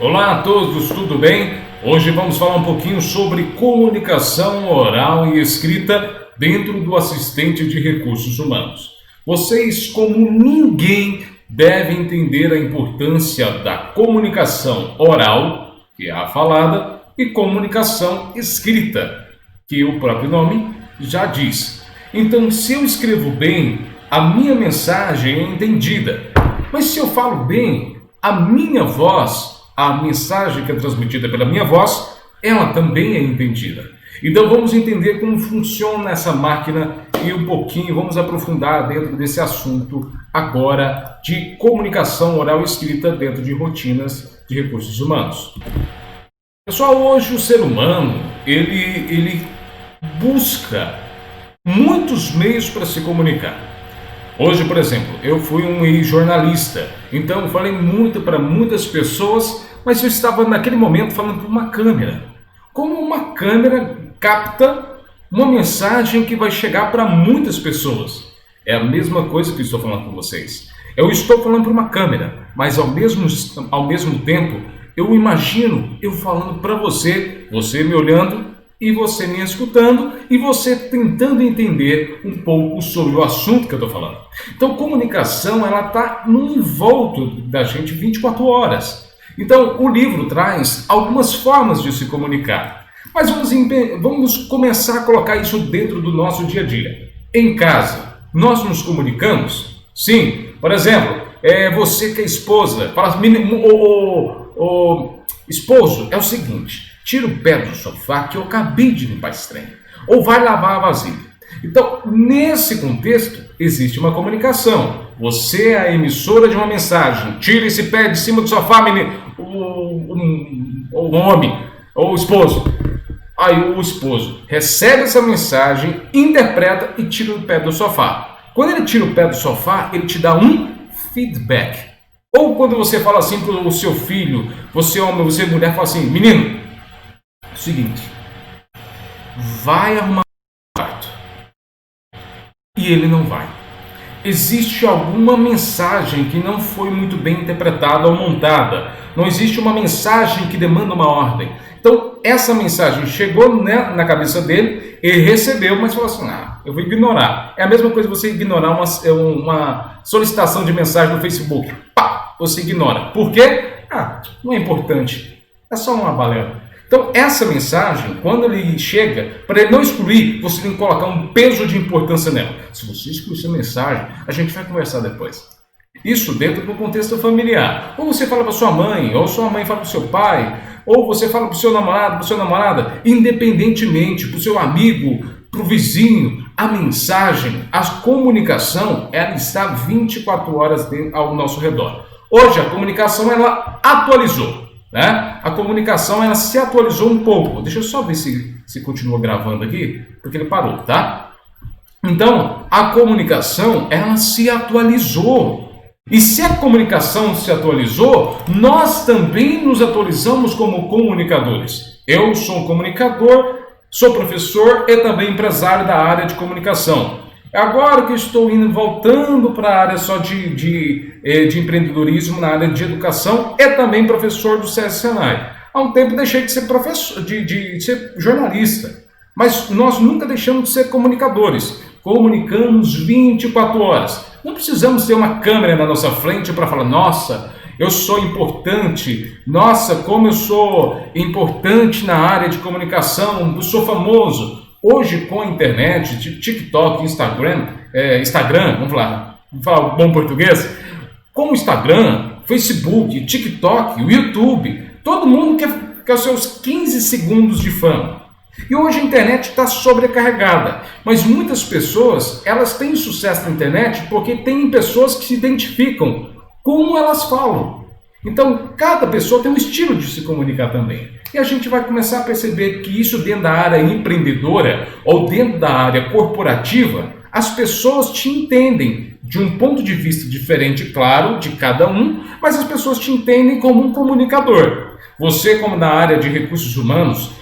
Olá a todos, tudo bem? Hoje vamos falar um pouquinho sobre comunicação oral e escrita dentro do assistente de recursos humanos. Vocês, como ninguém, devem entender a importância da comunicação oral, que é a falada, e comunicação escrita, que o próprio nome já diz. Então, se eu escrevo bem, a minha mensagem é entendida. Mas se eu falo bem, a minha voz, a mensagem que é transmitida pela minha voz, ela também é entendida. Então vamos entender como funciona essa máquina e um pouquinho vamos aprofundar dentro desse assunto agora de comunicação oral e escrita dentro de rotinas de recursos humanos. Pessoal, hoje o ser humano, ele busca muitos meios para se comunicar. Hoje, por exemplo, eu fui um jornalista, então eu falei muito para muitas pessoas, mas eu estava naquele momento falando para uma câmera. Como uma câmera capta uma mensagem que vai chegar para muitas pessoas. É a mesma coisa que eu estou falando com vocês. Eu estou falando para uma câmera, mas ao mesmo tempo, eu imagino eu falando para você, você me olhando, e você me escutando e você tentando entender um pouco sobre o assunto que eu estou falando. Então, comunicação, ela está no envolto da gente 24 horas. Então, o livro traz algumas formas de se comunicar. Mas vamos começar a colocar isso dentro do nosso dia a dia. Em casa, nós nos comunicamos? Sim. Por exemplo, você que é esposa, fala, esposo, é o seguinte... Tira o pé do sofá que eu acabei de limpar esse trem. Ou vai lavar a vasilha. Então, nesse contexto, existe uma comunicação. Você é a emissora de uma mensagem. Tira esse pé de cima do sofá, menino. O homem, ou o esposo. Aí o esposo recebe essa mensagem, interpreta e tira o pé do sofá. Quando ele tira o pé do sofá, ele te dá um feedback. Ou quando você fala assim para o seu filho, você homem, você mulher, fala assim, menino, seguinte, vai arrumar o quarto. E ele não vai. Existe alguma mensagem que não foi muito bem interpretada ou montada. Não existe uma mensagem que demanda uma ordem. Então, essa mensagem chegou na cabeça dele, ele recebeu, mas falou assim, eu vou ignorar. É a mesma coisa você ignorar uma solicitação de mensagem no Facebook. Pá, você ignora. Por quê? Não é importante. É só uma balela. Então, essa mensagem, quando ele chega, para ele não excluir, você tem que colocar um peso de importância nela. Se você excluir essa mensagem, a gente vai conversar depois. Isso dentro do contexto familiar. Ou você fala para sua mãe, ou sua mãe fala para o seu pai, ou você fala para o seu namorado, para a sua namorada, independentemente, para o seu amigo, para o vizinho, a mensagem, a comunicação, ela está 24 horas ao nosso redor. Hoje, a comunicação, ela atualizou. Né? A comunicação ela se atualizou um pouco. Deixa eu só ver se continua gravando aqui, porque ele parou, tá? Então, a comunicação ela se atualizou. E se a comunicação se atualizou, nós também nos atualizamos como comunicadores. Eu sou um comunicador, sou professor e também empresário da área de comunicação. Agora que estou voltando para a área só de empreendedorismo, na área de educação, e também professor do SESI Senai. Há um tempo deixei de ser professor, de ser jornalista, mas nós nunca deixamos de ser comunicadores. Comunicamos 24 horas. Não precisamos ter uma câmera na nossa frente para falar, nossa, eu sou importante, nossa, como eu sou importante na área de comunicação, eu sou famoso. Hoje, com a internet, TikTok, Instagram, vamos falar bom português, com o Instagram, Facebook, TikTok, o YouTube, todo mundo quer os seus 15 segundos de fama. E hoje a internet está sobrecarregada, mas muitas pessoas, elas têm sucesso na internet porque tem pessoas que se identificam como elas falam. Então, cada pessoa tem um estilo de se comunicar também. E a gente vai começar a perceber que isso dentro da área empreendedora ou dentro da área corporativa, as pessoas te entendem de um ponto de vista diferente, claro, de cada um, mas as pessoas te entendem como um comunicador. Você, como na área de recursos humanos,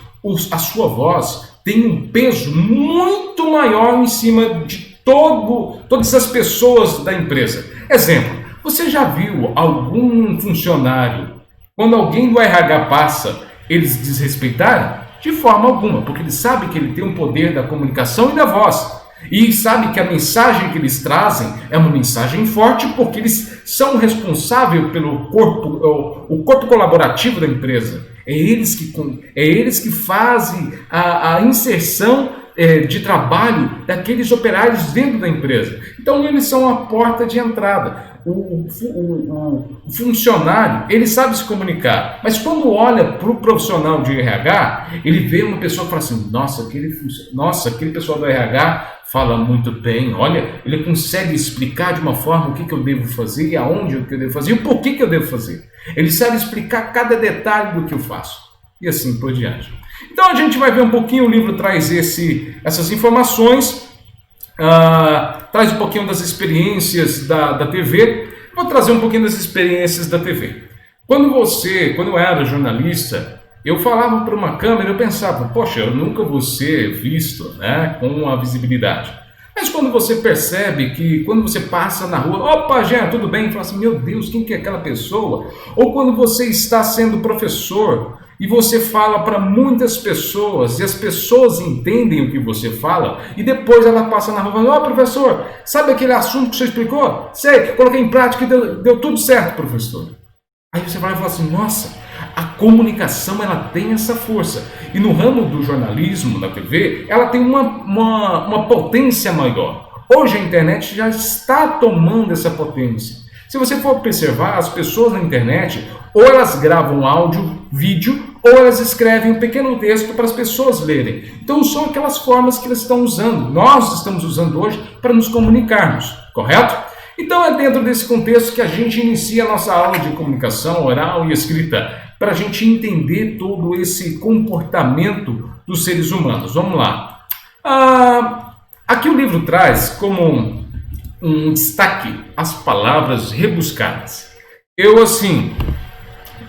a sua voz tem um peso muito maior em cima de todas as pessoas da empresa. Exemplo, você já viu algum funcionário Quando alguém do RH passa, eles desrespeitaram? De forma alguma, porque eles sabem que ele tem o poder da comunicação e da voz. E sabe que a mensagem que eles trazem é uma mensagem forte, porque eles são responsáveis pelo corpo, o corpo colaborativo da empresa. É eles que fazem a inserção de trabalho daqueles operários dentro da empresa. Então eles são a porta de entrada. O funcionário, ele sabe se comunicar, mas quando olha para o profissional de RH, ele vê uma pessoa e fala assim, aquele pessoal do RH fala muito bem, olha, ele consegue explicar de uma forma o que eu devo fazer, e aonde eu devo fazer, e o porquê que eu devo fazer. Ele sabe explicar cada detalhe do que eu faço, e assim por diante. Então a gente vai ver um pouquinho, o livro traz essas informações, traz um pouquinho das experiências da TV. Vou trazer um pouquinho das experiências da TV. Quando eu era jornalista, eu falava para uma câmera, eu pensava, poxa, eu nunca vou ser visto, né, com a visibilidade. Mas quando você percebe que, quando você passa na rua, opa, Jean, tudo bem? Fala assim, meu Deus, quem que é aquela pessoa? Ou quando você está sendo professor e você fala para muitas pessoas e as pessoas entendem o que você fala e depois ela passa na rua e fala, professor, sabe aquele assunto que você explicou? Sei, coloquei em prática e deu tudo certo, professor. Aí você vai falar assim, nossa, a comunicação ela tem essa força. E no ramo do jornalismo, na TV, ela tem uma potência maior. Hoje a internet já está tomando essa potência. Se você for observar, as pessoas na internet, ou elas gravam áudio, vídeo, ou elas escrevem um pequeno texto para as pessoas lerem. Então são aquelas formas que elas estão usando. Nós estamos usando hoje para nos comunicarmos, correto? Então é dentro desse contexto que a gente inicia a nossa aula de comunicação oral e escrita, para a gente entender todo esse comportamento dos seres humanos. Vamos lá. Aqui o livro traz como um destaque as palavras rebuscadas.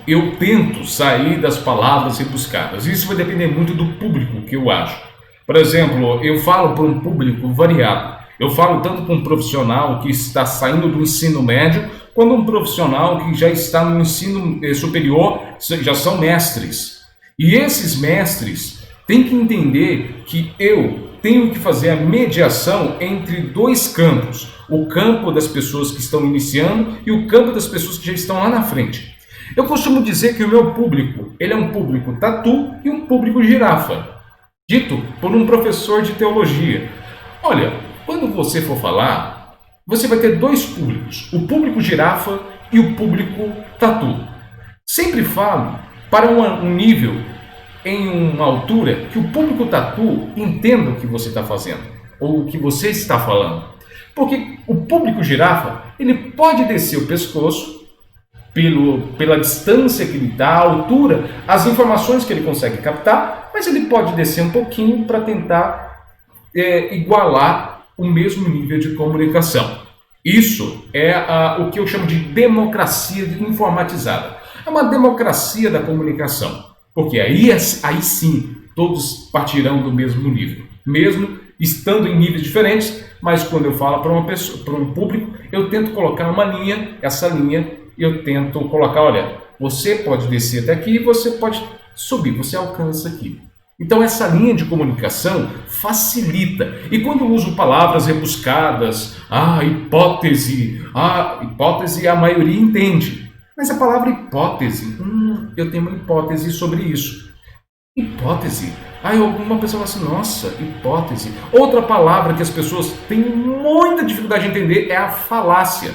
Eu tento sair das palavras rebuscadas. Isso vai depender muito do público que eu acho. Por exemplo, eu falo para um público variado. Eu falo tanto com um profissional que está saindo do ensino médio, quanto um profissional que já está no ensino superior, já são mestres. E esses mestres têm que entender que eu tenho que fazer a mediação entre dois campos. O campo das pessoas que estão iniciando e o campo das pessoas que já estão lá na frente. Eu costumo dizer que o meu público, ele é um público tatu e um público girafa, dito por um professor de teologia. Olha, quando você for falar, você vai ter dois públicos, o público girafa e o público tatu. Sempre falo para um nível, em uma altura, que o público tatu entenda o que você está fazendo, ou o que você está falando. Porque o público girafa, ele pode descer o pescoço, pela distância que ele está, a altura, as informações que ele consegue captar, mas ele pode descer um pouquinho para tentar igualar o mesmo nível de comunicação. Isso é o que eu chamo de democracia informatizada. É uma democracia da comunicação, porque aí sim todos partirão do mesmo nível, mesmo estando em níveis diferentes, mas quando eu falo para um público, eu tento colocar uma linha, essa linha eu tento colocar, olha, você pode descer até aqui, você pode subir, você alcança aqui. Então essa linha de comunicação facilita. E quando eu uso palavras rebuscadas, hipótese a maioria entende. Mas a palavra hipótese, eu tenho uma hipótese sobre isso. Hipótese. Alguma pessoa fala assim, nossa, hipótese. Outra palavra que as pessoas têm muita dificuldade de entender é a falácia.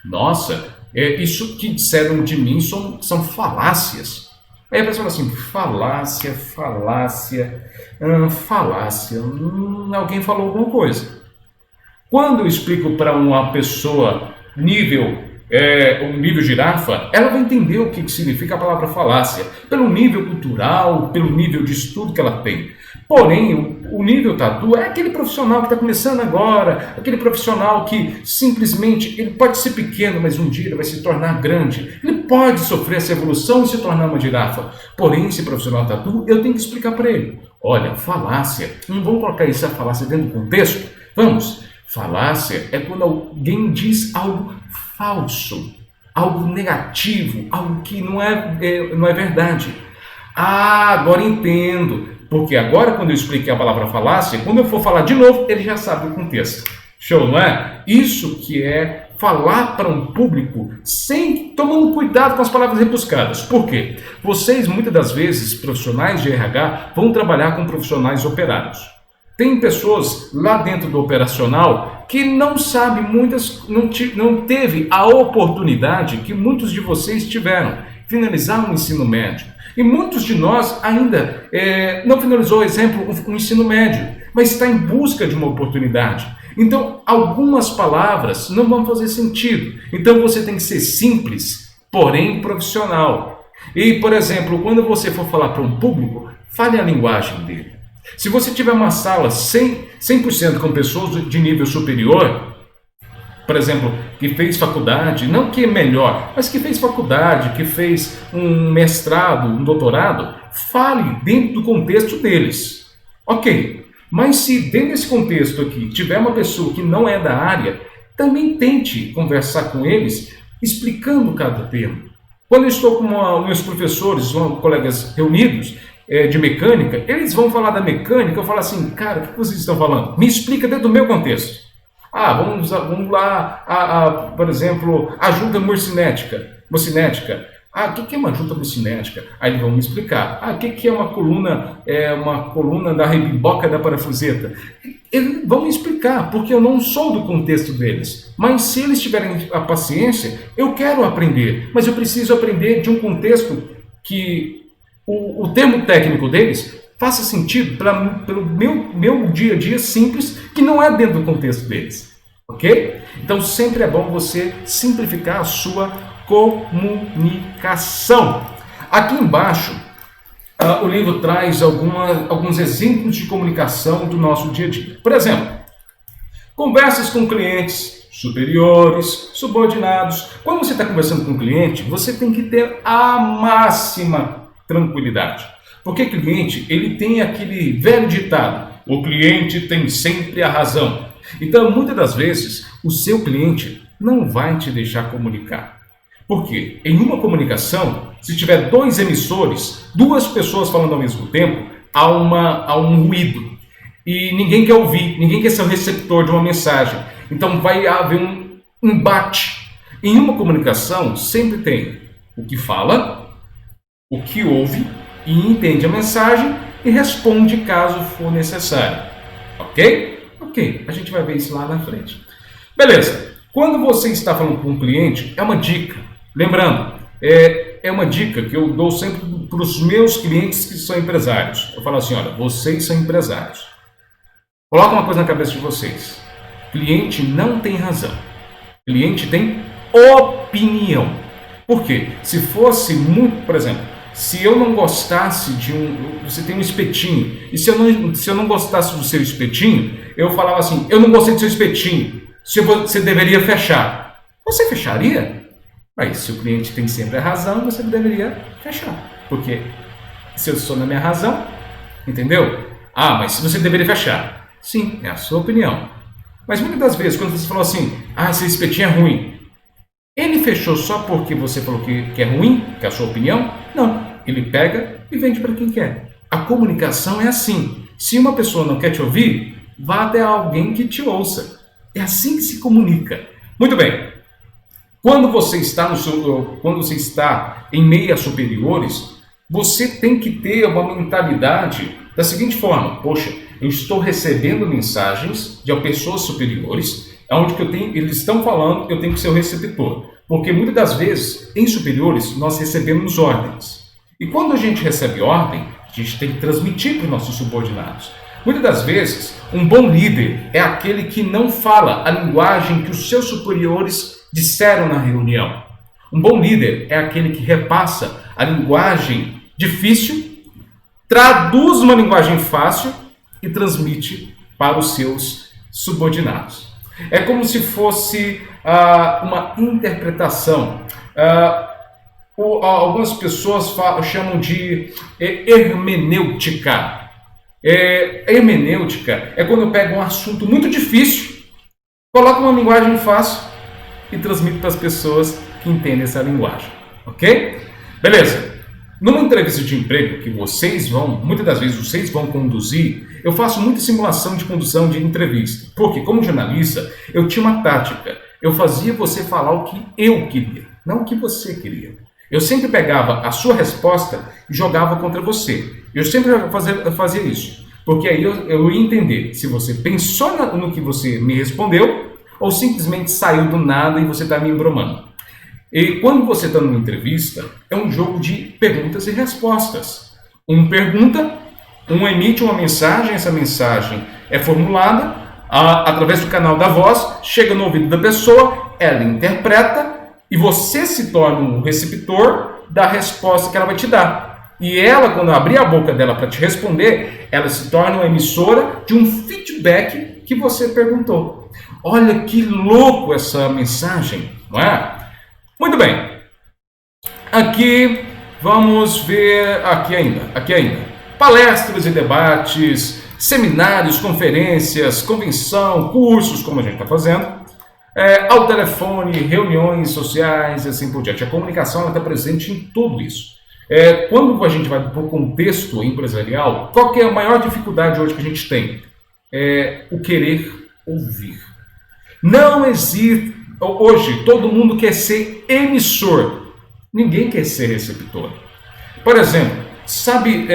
Nossa, isso que disseram de mim são falácias. Aí a pessoa fala assim, falácia, alguém falou alguma coisa. Quando eu explico para uma pessoa um nível girafa, ela vai entender o que significa a palavra falácia, pelo nível cultural, pelo nível de estudo que ela tem. Porém, o nível tatu é aquele profissional que está começando agora, aquele profissional que simplesmente, ele pode ser pequeno, mas um dia ele vai se tornar grande. Ele pode sofrer essa evolução e se tornar uma girafa. Porém, esse profissional tatu, eu tenho que explicar para ele. Olha, falácia, não vamos colocar essa falácia dentro do contexto? Vamos. Falácia é quando alguém diz algo falso. algo negativo, algo que não é verdade. Ah, agora entendo. Porque agora, quando eu expliquei a palavra falácia, quando eu for falar de novo, ele já sabe o contexto. Show, não é? Isso que é falar para um público tomando cuidado com as palavras rebuscadas. Por quê? Vocês, muitas das vezes, profissionais de RH, vão trabalhar com profissionais operários. Tem pessoas lá dentro do operacional que não sabem, não teve a oportunidade que muitos de vocês tiveram, finalizar um ensino médio. E muitos de nós ainda não finalizou, exemplo, um ensino médio, mas está em busca de uma oportunidade. Então, algumas palavras não vão fazer sentido. Então, você tem que ser simples, porém profissional. E, por exemplo, quando você for falar para um público, fale a linguagem dele. Se você tiver uma sala 100% com pessoas de nível superior, por exemplo, que fez faculdade, não que é melhor, mas que fez faculdade, que fez um mestrado, um doutorado, fale dentro do contexto deles. Ok, mas se dentro desse contexto aqui tiver uma pessoa que não é da área, também tente conversar com eles, explicando cada termo. Quando eu estou com meus professores, colegas reunidos, de mecânica, eles vão falar da mecânica, eu falo assim, cara, o que vocês estão falando? Me explica dentro do meu contexto. Vamos lá, por exemplo, a junta mocinética. O que é uma junta mocinética? Aí eles vão me explicar. O que é uma coluna? É uma coluna da rebimboca da parafuseta. Eles vão me explicar, porque eu não sou do contexto deles. Mas se eles tiverem a paciência, eu quero aprender. Mas eu preciso aprender de um contexto que o termo técnico deles faça sentido pelo meu dia a dia simples, que não é dentro do contexto deles. Ok? Então sempre é bom você simplificar a sua comunicação. Aqui embaixo, o livro traz alguns exemplos de comunicação do nosso dia a dia. Por exemplo, conversas com clientes superiores, subordinados. Quando você está conversando com um cliente, você tem que ter a máxima tranquilidade. Porque cliente, ele tem aquele velho ditado, o cliente tem sempre a razão. Então, muitas das vezes, o seu cliente não vai te deixar comunicar. Por quê? Em uma comunicação, se tiver dois emissores, duas pessoas falando ao mesmo tempo, há um ruído. E ninguém quer ouvir, ninguém quer ser o receptor de uma mensagem. Então, vai haver um embate. Em uma comunicação, sempre tem o que fala, o que ouve, e entende a mensagem e responde caso for necessário. Ok? Ok, a gente vai ver isso lá na frente. Beleza, quando você está falando com um cliente, é uma dica. Lembrando, é uma dica que eu dou sempre para os meus clientes que são empresários. Eu falo assim, olha, vocês são empresários. Coloca uma coisa na cabeça de vocês. Cliente não tem razão. Cliente tem opinião. Por quê? Se fosse muito, por exemplo, se eu não gostasse você tem um espetinho, e se eu não gostasse do seu espetinho, eu falava assim, eu não gostei do seu espetinho, você deveria fechar. Você fecharia? Mas se o cliente tem sempre a razão, você deveria fechar. Porque se eu estou na minha razão, entendeu? Mas se você deveria fechar. Sim, é a sua opinião. Mas muitas das vezes, quando você falou assim, esse espetinho é ruim, ele fechou só porque você falou que é ruim, que é a sua opinião? Não. Ele pega e vende para quem quer. A comunicação é assim. Se uma pessoa não quer te ouvir, vá até alguém que te ouça. É assim que se comunica. Muito bem. Quando você está em meio a superiores, você tem que ter uma mentalidade da seguinte forma. Poxa, eu estou recebendo mensagens de pessoas superiores, onde eles estão falando, eu tenho que ser o receptor. Porque muitas das vezes, em superiores, nós recebemos ordens. E quando a gente recebe ordem, a gente tem que transmitir para os nossos subordinados. Muitas das vezes, um bom líder é aquele que não fala a linguagem que os seus superiores disseram na reunião. Um bom líder é aquele que repassa a linguagem difícil, traduz uma linguagem fácil e transmite para os seus subordinados. É como se fosse uma interpretação. Algumas pessoas chamam de hermenêutica. Hermenêutica é quando eu pego um assunto muito difícil, coloco uma linguagem fácil e transmito para as pessoas que entendem essa linguagem, ok? Beleza. Numa entrevista de emprego que muitas das vezes vocês vão conduzir, eu faço muita simulação de condução de entrevista, porque como jornalista eu tinha uma tática, eu fazia você falar o que eu queria, não o que você queria. Eu sempre pegava a sua resposta e jogava contra você. Eu sempre fazia isso, porque aí eu ia entender se você pensou no que você me respondeu ou simplesmente saiu do nada e você está me embromando. E quando você está numa entrevista, é um jogo de perguntas e respostas. Um pergunta, um emite uma mensagem, essa mensagem é formulada através do canal da voz, chega no ouvido da pessoa, ela interpreta e você se torna um receptor da resposta que ela vai te dar. E ela, quando abrir a boca dela para te responder, ela se torna uma emissora de um feedback que você perguntou. Olha que louco essa mensagem, não é? Muito bem. Aqui vamos ver aqui ainda. Palestras e debates, seminários, conferências, convenção, cursos, como a gente está fazendo. Ao telefone, reuniões sociais e assim por diante. A comunicação está presente em tudo isso. Quando a gente vai para o contexto empresarial, qual que é a maior dificuldade hoje que a gente tem? O querer ouvir. Não existe. Hoje, todo mundo quer ser emissor. Ninguém quer ser receptor. Por exemplo, sabe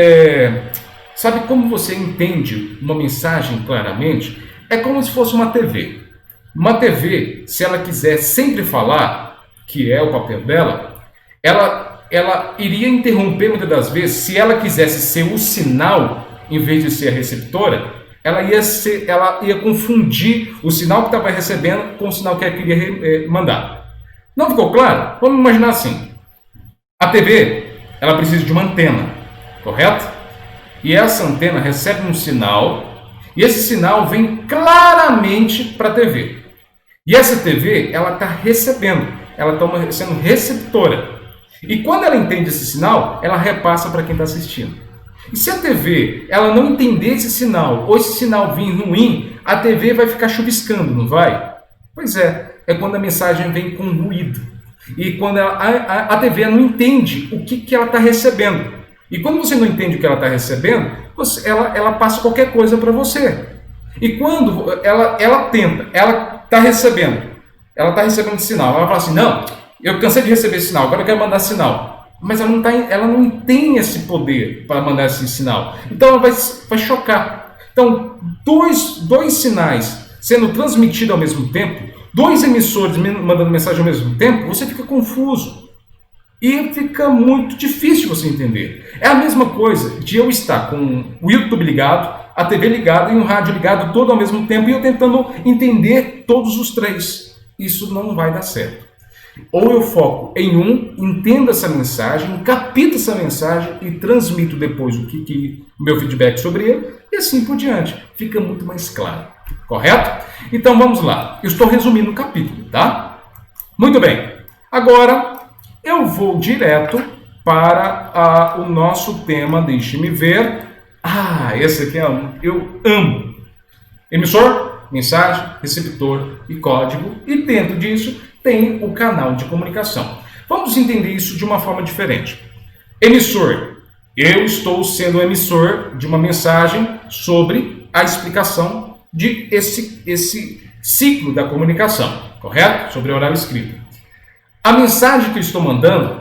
como você entende uma mensagem claramente? É como se fosse uma TV. Uma TV, se ela quiser sempre falar, que é o papel dela, ela iria interromper muitas das vezes. Se ela quisesse ser o sinal, em vez de ser a receptora, ela ia confundir o sinal que estava recebendo com o sinal que ela queria mandar. Não ficou claro? Vamos imaginar assim. A TV, ela precisa de uma antena, correto? E essa antena recebe um sinal, e esse sinal vem claramente para a TV. E essa TV, ela está recebendo, ela está sendo receptora. E quando ela entende esse sinal, ela repassa para quem está assistindo. E se a TV ela não entender esse sinal, ou esse sinal vir ruim, a TV vai ficar chuviscando, não vai? Pois é quando a mensagem vem com ruído. E quando a TV não entende o que ela está recebendo. E quando você não entende o que ela está recebendo, ela passa qualquer coisa para você. E quando ela está recebendo sinal, ela fala assim, não, eu cansei de receber sinal, agora eu quero mandar sinal. Mas ela não tem esse poder para mandar esse sinal. Então ela vai chocar. Então, dois sinais sendo transmitidos ao mesmo tempo, dois emissores mandando mensagem ao mesmo tempo, você fica confuso. E fica muito difícil você entender. É a mesma coisa de eu estar com o YouTube ligado, a TV ligada e um rádio ligado todo ao mesmo tempo e eu tentando entender todos os três. Isso não vai dar certo. Ou eu foco em um, entendo essa mensagem, capto essa mensagem e transmito depois o meu feedback sobre ele e assim por diante. Fica muito mais claro, correto? Então vamos lá. Eu estou resumindo o capítulo, tá? Muito bem. Agora eu vou direto para o nosso tema, deixe-me ver. Esse aqui eu amo. Emissor, mensagem, receptor e código. E dentro disso tem o canal de comunicação. Vamos entender isso de uma forma diferente. Emissor. Eu estou sendo o emissor de uma mensagem sobre a explicação de esse ciclo da comunicação, correto? Sobre oral escrito. A mensagem que eu estou mandando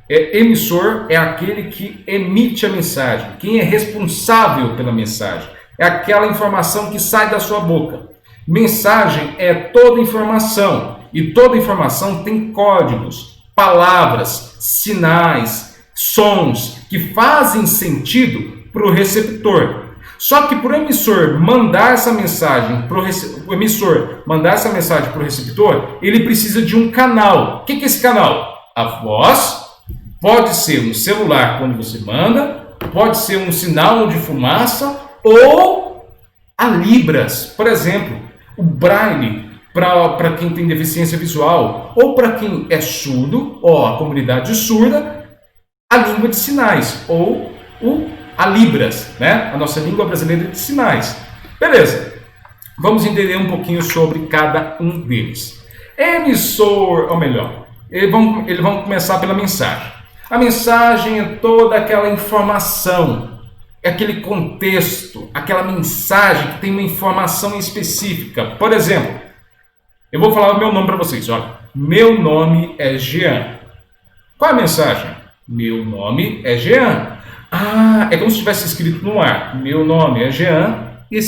emissor é aquele que emite a mensagem, quem é responsável pela mensagem. É aquela informação que sai da sua boca. Mensagem é toda informação. E toda informação tem códigos, palavras, sinais, sons que fazem sentido para o receptor. Só que para o emissor mandar essa mensagem para o receptor, ele precisa de um canal. O que é esse canal? A voz, pode ser um celular quando você manda, pode ser um sinal de fumaça ou a Libras, por exemplo, o Braille. Para quem tem deficiência visual, ou para quem é surdo, ou a comunidade surda, a língua de sinais, ou a Libras, né? A nossa língua brasileira de sinais. Beleza, vamos entender um pouquinho sobre cada um deles. Emissor, ou melhor, eles vão começar pela mensagem. A mensagem é toda aquela informação, é aquele contexto, aquela mensagem que tem uma informação específica. Por exemplo, eu vou falar o meu nome para vocês. Olha, meu nome é Jean. Qual é a mensagem? Meu nome é Jean. Ah, é como se tivesse escrito no ar. Meu nome é Jean. E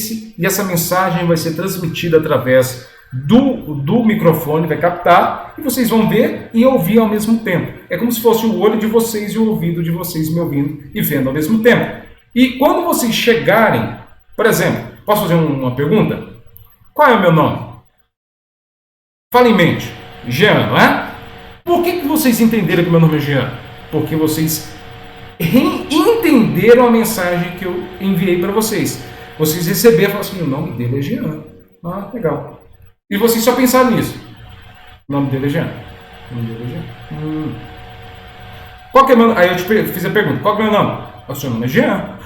essa mensagem vai ser transmitida através do microfone, vai captar, e vocês vão ver e ouvir ao mesmo tempo. É como se fosse o olho de vocês e o ouvido de vocês me ouvindo e vendo ao mesmo tempo. E quando vocês chegarem, por exemplo, posso fazer uma pergunta? Qual é o meu nome? Fala em mente. Jean, não é? Por que vocês entenderam que meu nome é Jean? Porque vocês entenderam a mensagem que eu enviei para vocês. Vocês receberam e falaram assim, o nome dele é Jean. Ah, legal. E vocês só pensaram nisso. O nome dele é Jean. O nome dele é Jean. Qual que é meu... Aí eu te fiz a pergunta, qual que é o meu nome? O seu nome é Jean.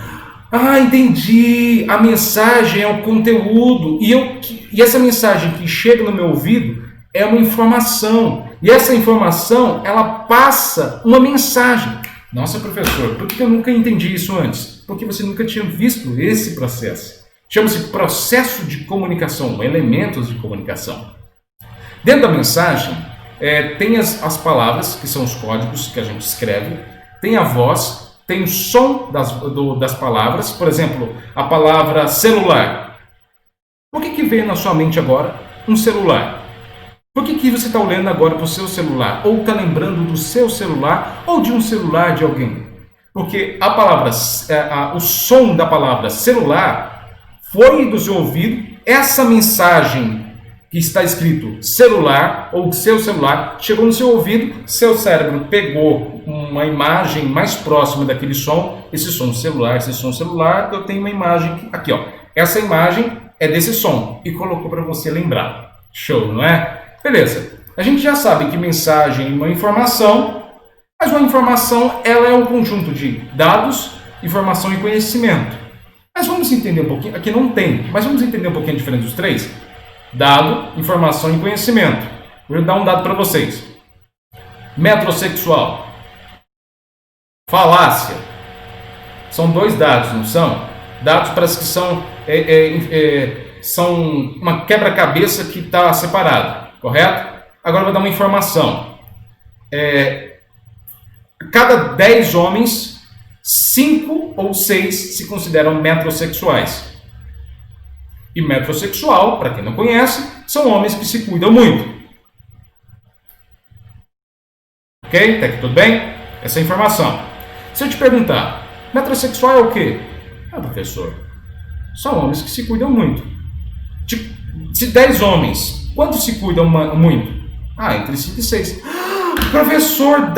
Ah, entendi. A mensagem é o conteúdo. E essa mensagem que chega no meu ouvido é uma informação. E essa informação, ela passa uma mensagem. Nossa, professor, por que eu nunca entendi isso antes? Porque você nunca tinha visto esse processo. Chama-se processo de comunicação, elementos de comunicação. Dentro da mensagem, tem as palavras, que são os códigos que a gente escreve, tem a voz, tem o som das palavras, por exemplo, a palavra celular. Por que veio na sua mente agora um celular? Por que você está olhando agora para o seu celular? Ou está lembrando do seu celular ou de um celular de alguém? Porque a palavra, o som da palavra celular foi do seu ouvido, essa mensagem que está escrito celular ou seu celular chegou no seu ouvido, seu cérebro pegou uma imagem mais próxima daquele som, esse som celular, eu tenho uma imagem aqui, ó. Essa imagem é desse som e colocou para você lembrar. Show, não é? Beleza. A gente já sabe que mensagem é uma informação, mas uma informação ela é um conjunto de dados, informação e conhecimento. Mas vamos entender um pouquinho, aqui não tem, mas vamos entender um pouquinho a diferença dos três? Dado, informação e conhecimento. Vou dar um dado para vocês. Metrosexual. Falácia. São dois dados, não são? Dados parece que são uma quebra-cabeça que está separado. Correto? Agora eu vou dar uma informação. Cada 10 homens, 5 ou 6 se consideram metrosexuais. E metrosexual, para quem não conhece, são homens que se cuidam muito. Ok? Tá aqui tudo bem? Essa é a informação. Se eu te perguntar, metrosexual é o quê? Ah, professor, são homens que se cuidam muito. Se 10 homens, quantos se cuidam muito? Ah, entre 5 e 6. Professor,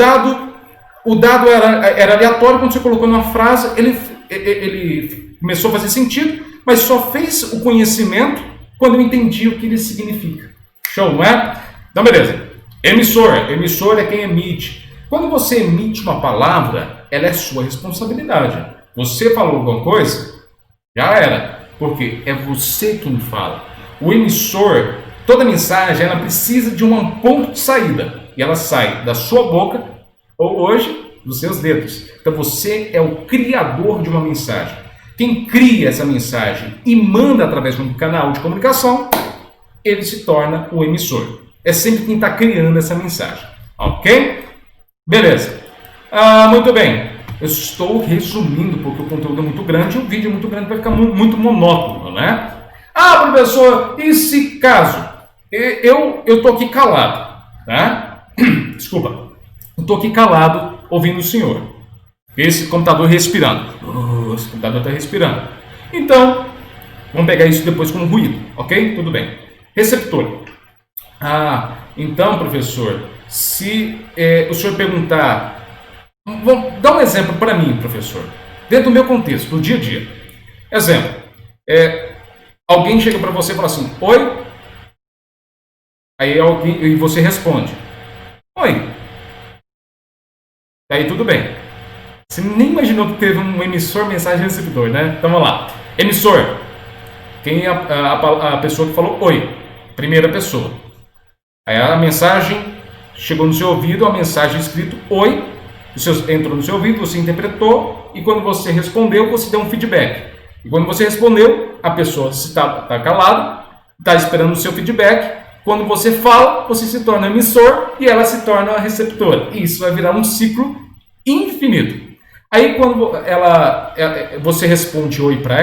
o dado era aleatório, quando você colocou numa frase, ele começou a fazer sentido, mas só fez o conhecimento quando eu entendi o que ele significa. Show, não é? Então, beleza. Emissor. Emissor é quem emite. Quando você emite uma palavra, ela é sua responsabilidade. Você falou alguma coisa, já era. Porque é você quem fala. O emissor, toda mensagem, ela precisa de um ponto de saída. E ela sai da sua boca, ou hoje, dos seus dedos. Então, você é o criador de uma mensagem. Quem cria essa mensagem e manda através de um canal de comunicação, ele se torna o emissor. É sempre quem está criando essa mensagem. Ok? Beleza. Muito bem. Eu estou resumindo porque o conteúdo é muito grande e o vídeo é muito grande, vai ficar muito monótono, né? Ah, professor, e se caso eu estou aqui calado, né? Desculpa. Eu estou aqui calado ouvindo o senhor. Esse computador respirando. Esse computador está respirando. Então, vamos pegar isso depois como ruído, ok? Tudo bem. Receptor. Então, professor, se o senhor perguntar... Dá um exemplo para mim, professor. Dentro do meu contexto, do dia a dia. Exemplo. Alguém chega para você e fala assim, oi? Aí você responde, oi. Aí tudo bem. Você nem imaginou que teve um emissor, mensagem e receptor, né? Então vamos lá. Emissor. Quem é a pessoa que falou oi? Primeira pessoa. Aí a mensagem chegou no seu ouvido a mensagem escrito oi, entrou no seu ouvido, você interpretou, e quando você respondeu, você deu um feedback. E quando você respondeu, a pessoa está calada, está esperando o seu feedback. Quando você fala, você se torna emissor e ela se torna receptora. E isso vai virar um ciclo infinito. Aí quando você responde oi para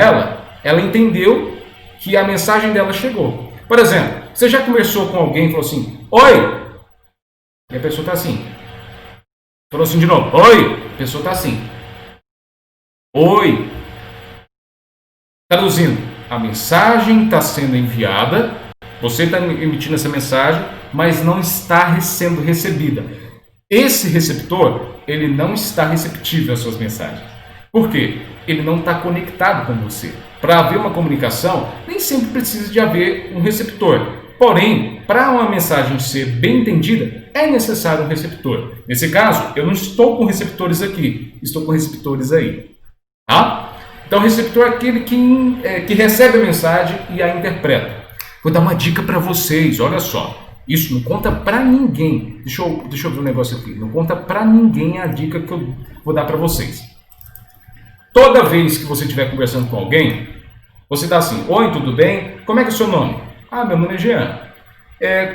ela entendeu que a mensagem dela chegou. Por exemplo, você já conversou com alguém e falou assim, oi, e a pessoa está assim. Falou assim de novo, oi, a pessoa está assim. Oi. Traduzindo, a mensagem está sendo enviada, você está emitindo essa mensagem, mas não está sendo recebida. Esse receptor, ele não está receptível às suas mensagens. Por quê? Ele não está conectado com você. Para haver uma comunicação, nem sempre precisa de haver um receptor. Porém, para uma mensagem ser bem entendida, é necessário um receptor. Nesse caso, eu não estou com receptores aqui, estou com receptores aí. Tá? Então, o receptor é aquele que recebe a mensagem e a interpreta. Vou dar uma dica para vocês, olha só. Isso não conta para ninguém. Deixa eu ver um negócio aqui. Não conta para ninguém a dica que eu vou dar para vocês. Toda vez que você estiver conversando com alguém, você dá assim, oi, tudo bem? Como é que é o seu nome? Ah, meu nome é Jean.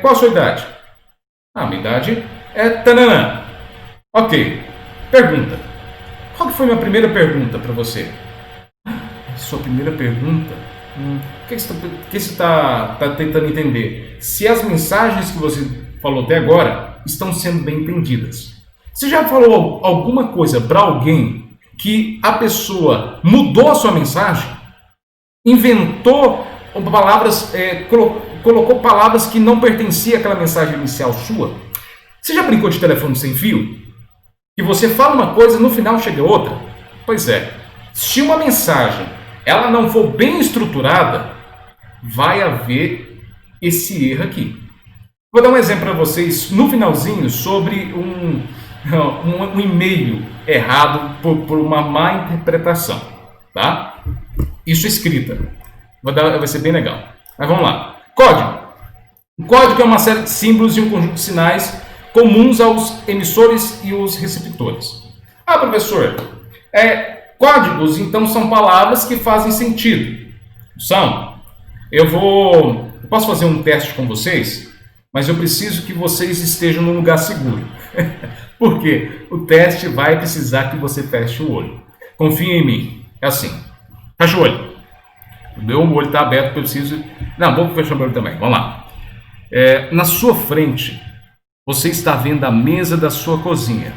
Qual a sua idade? Ah, minha idade é tananã. Ok. Pergunta. Qual que foi a minha primeira pergunta para você? Sua primeira pergunta? O que você está tentando entender? Se as mensagens que você falou até agora estão sendo bem entendidas. Você já falou alguma coisa para alguém que a pessoa mudou a sua mensagem? Inventou palavras, colocou palavras que não pertenciam àquela mensagem inicial sua? Você já brincou de telefone sem fio? E você fala uma coisa, no final chega outra? Pois é, se uma mensagem ela não for bem estruturada, vai haver esse erro aqui. Vou dar um exemplo para vocês no finalzinho sobre um e-mail errado por uma má interpretação. Tá? Isso é escrita. Vai ser bem legal. Mas vamos lá. Código. O código é uma série de símbolos e um conjunto de sinais comuns aos emissores e os receptores. Ah, professor, códigos, então, são palavras que fazem sentido. São. Eu posso fazer um teste com vocês, mas eu preciso que vocês estejam num lugar seguro. Por quê? O teste vai precisar que você feche o olho. Confia em mim. É assim. Fecha o olho. O meu olho está aberto, eu preciso... Não, vou fechar o olho também. Vamos lá. Na sua frente, você está vendo a mesa da sua cozinha.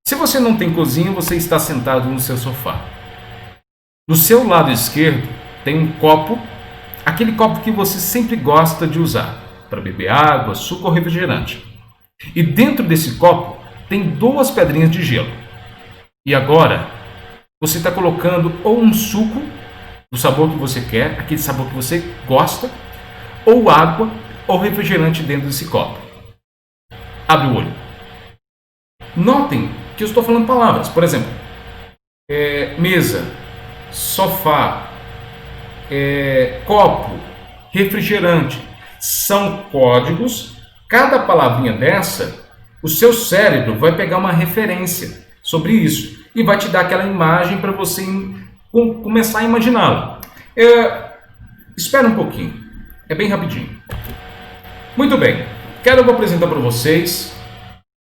Se você não tem cozinha, você está sentado no seu sofá. Do seu lado esquerdo tem um copo, aquele copo que você sempre gosta de usar para beber água, suco ou refrigerante. E dentro desse copo tem 2 pedrinhas de gelo. E agora você está colocando ou um suco do sabor que você quer, aquele sabor que você gosta, ou água ou refrigerante dentro desse copo. Abre o olho. Notem que eu estou falando palavras. Por exemplo, mesa, sofá, copo, refrigerante. São códigos. Cada palavrinha dessa, o seu cérebro vai pegar uma referência sobre isso e vai te dar aquela imagem para você começar a imaginá-la. Espera um pouquinho. É bem rapidinho. Muito bem. Vou apresentar para vocês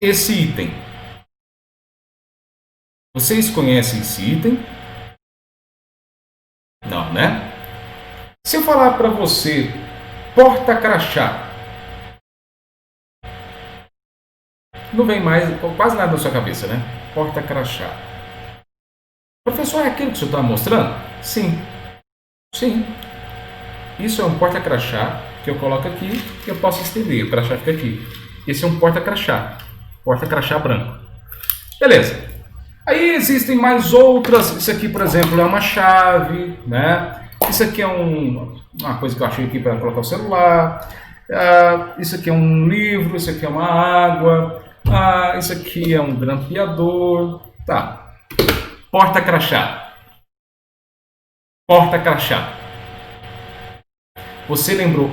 esse item. Vocês conhecem esse item? Não, né? Se eu falar para você porta-crachá, não vem mais quase nada na sua cabeça, né? Porta-crachá. Professor, é aquilo que o senhor está mostrando? Sim. Sim. Isso é um porta-crachá que eu coloco aqui e eu posso estender. O crachá fica aqui. Esse é um porta-crachá. Porta-crachá branco. Beleza. Aí existem mais outras. Isso aqui, por exemplo, é uma chave, né? Isso aqui é uma coisa que eu achei aqui para colocar o celular. Isso aqui é um livro. Isso aqui é uma água. Isso aqui é um grampeador. Tá. Porta-crachá. Porta-crachá. Você lembrou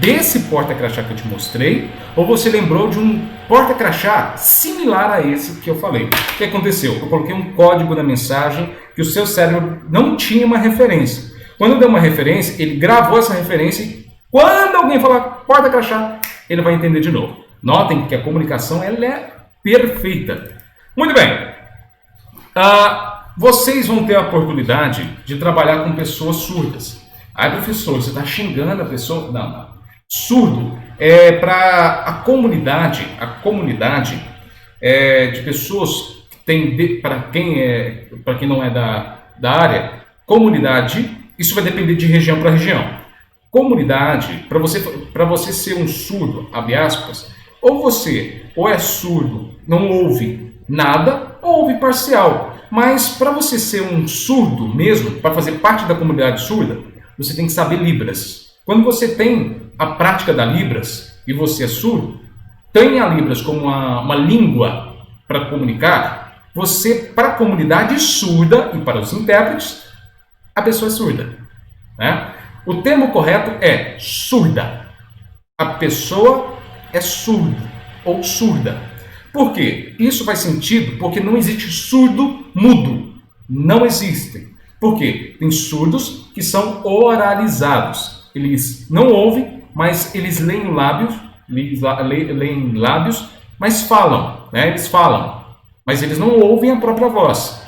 desse porta-crachá que eu te mostrei, ou você lembrou de um porta-crachá similar a esse que eu falei. O que aconteceu? Eu coloquei um código na mensagem que o seu cérebro não tinha uma referência. Quando deu uma referência, ele gravou essa referência e quando alguém falar porta-crachá, ele vai entender de novo. Notem que a comunicação ela é perfeita. Muito bem. Vocês vão ter a oportunidade de trabalhar com pessoas surdas. Ai, professor, você está xingando a pessoa? Não. Surdo é para a comunidade de pessoas que tem, para quem não é da área, comunidade, isso vai depender de região para região. Comunidade, para você ser um surdo, abre aspas, ou é surdo, não ouve nada, ou ouve parcial. Mas para você ser um surdo mesmo, para fazer parte da comunidade surda, você tem que saber Libras. Quando você tem a prática da Libras e você é surdo, tem a Libras como uma língua para comunicar, você, para a comunidade surda e para os intérpretes, a pessoa é surda. Né? O termo correto é surda. A pessoa é surdo ou surda. Por quê? Isso faz sentido porque não existe surdo mudo. Não existem. Por quê? Tem surdos que são oralizados. Eles não ouvem, mas eles leem lábios, mas falam. Né? Eles falam, mas eles não ouvem a própria voz.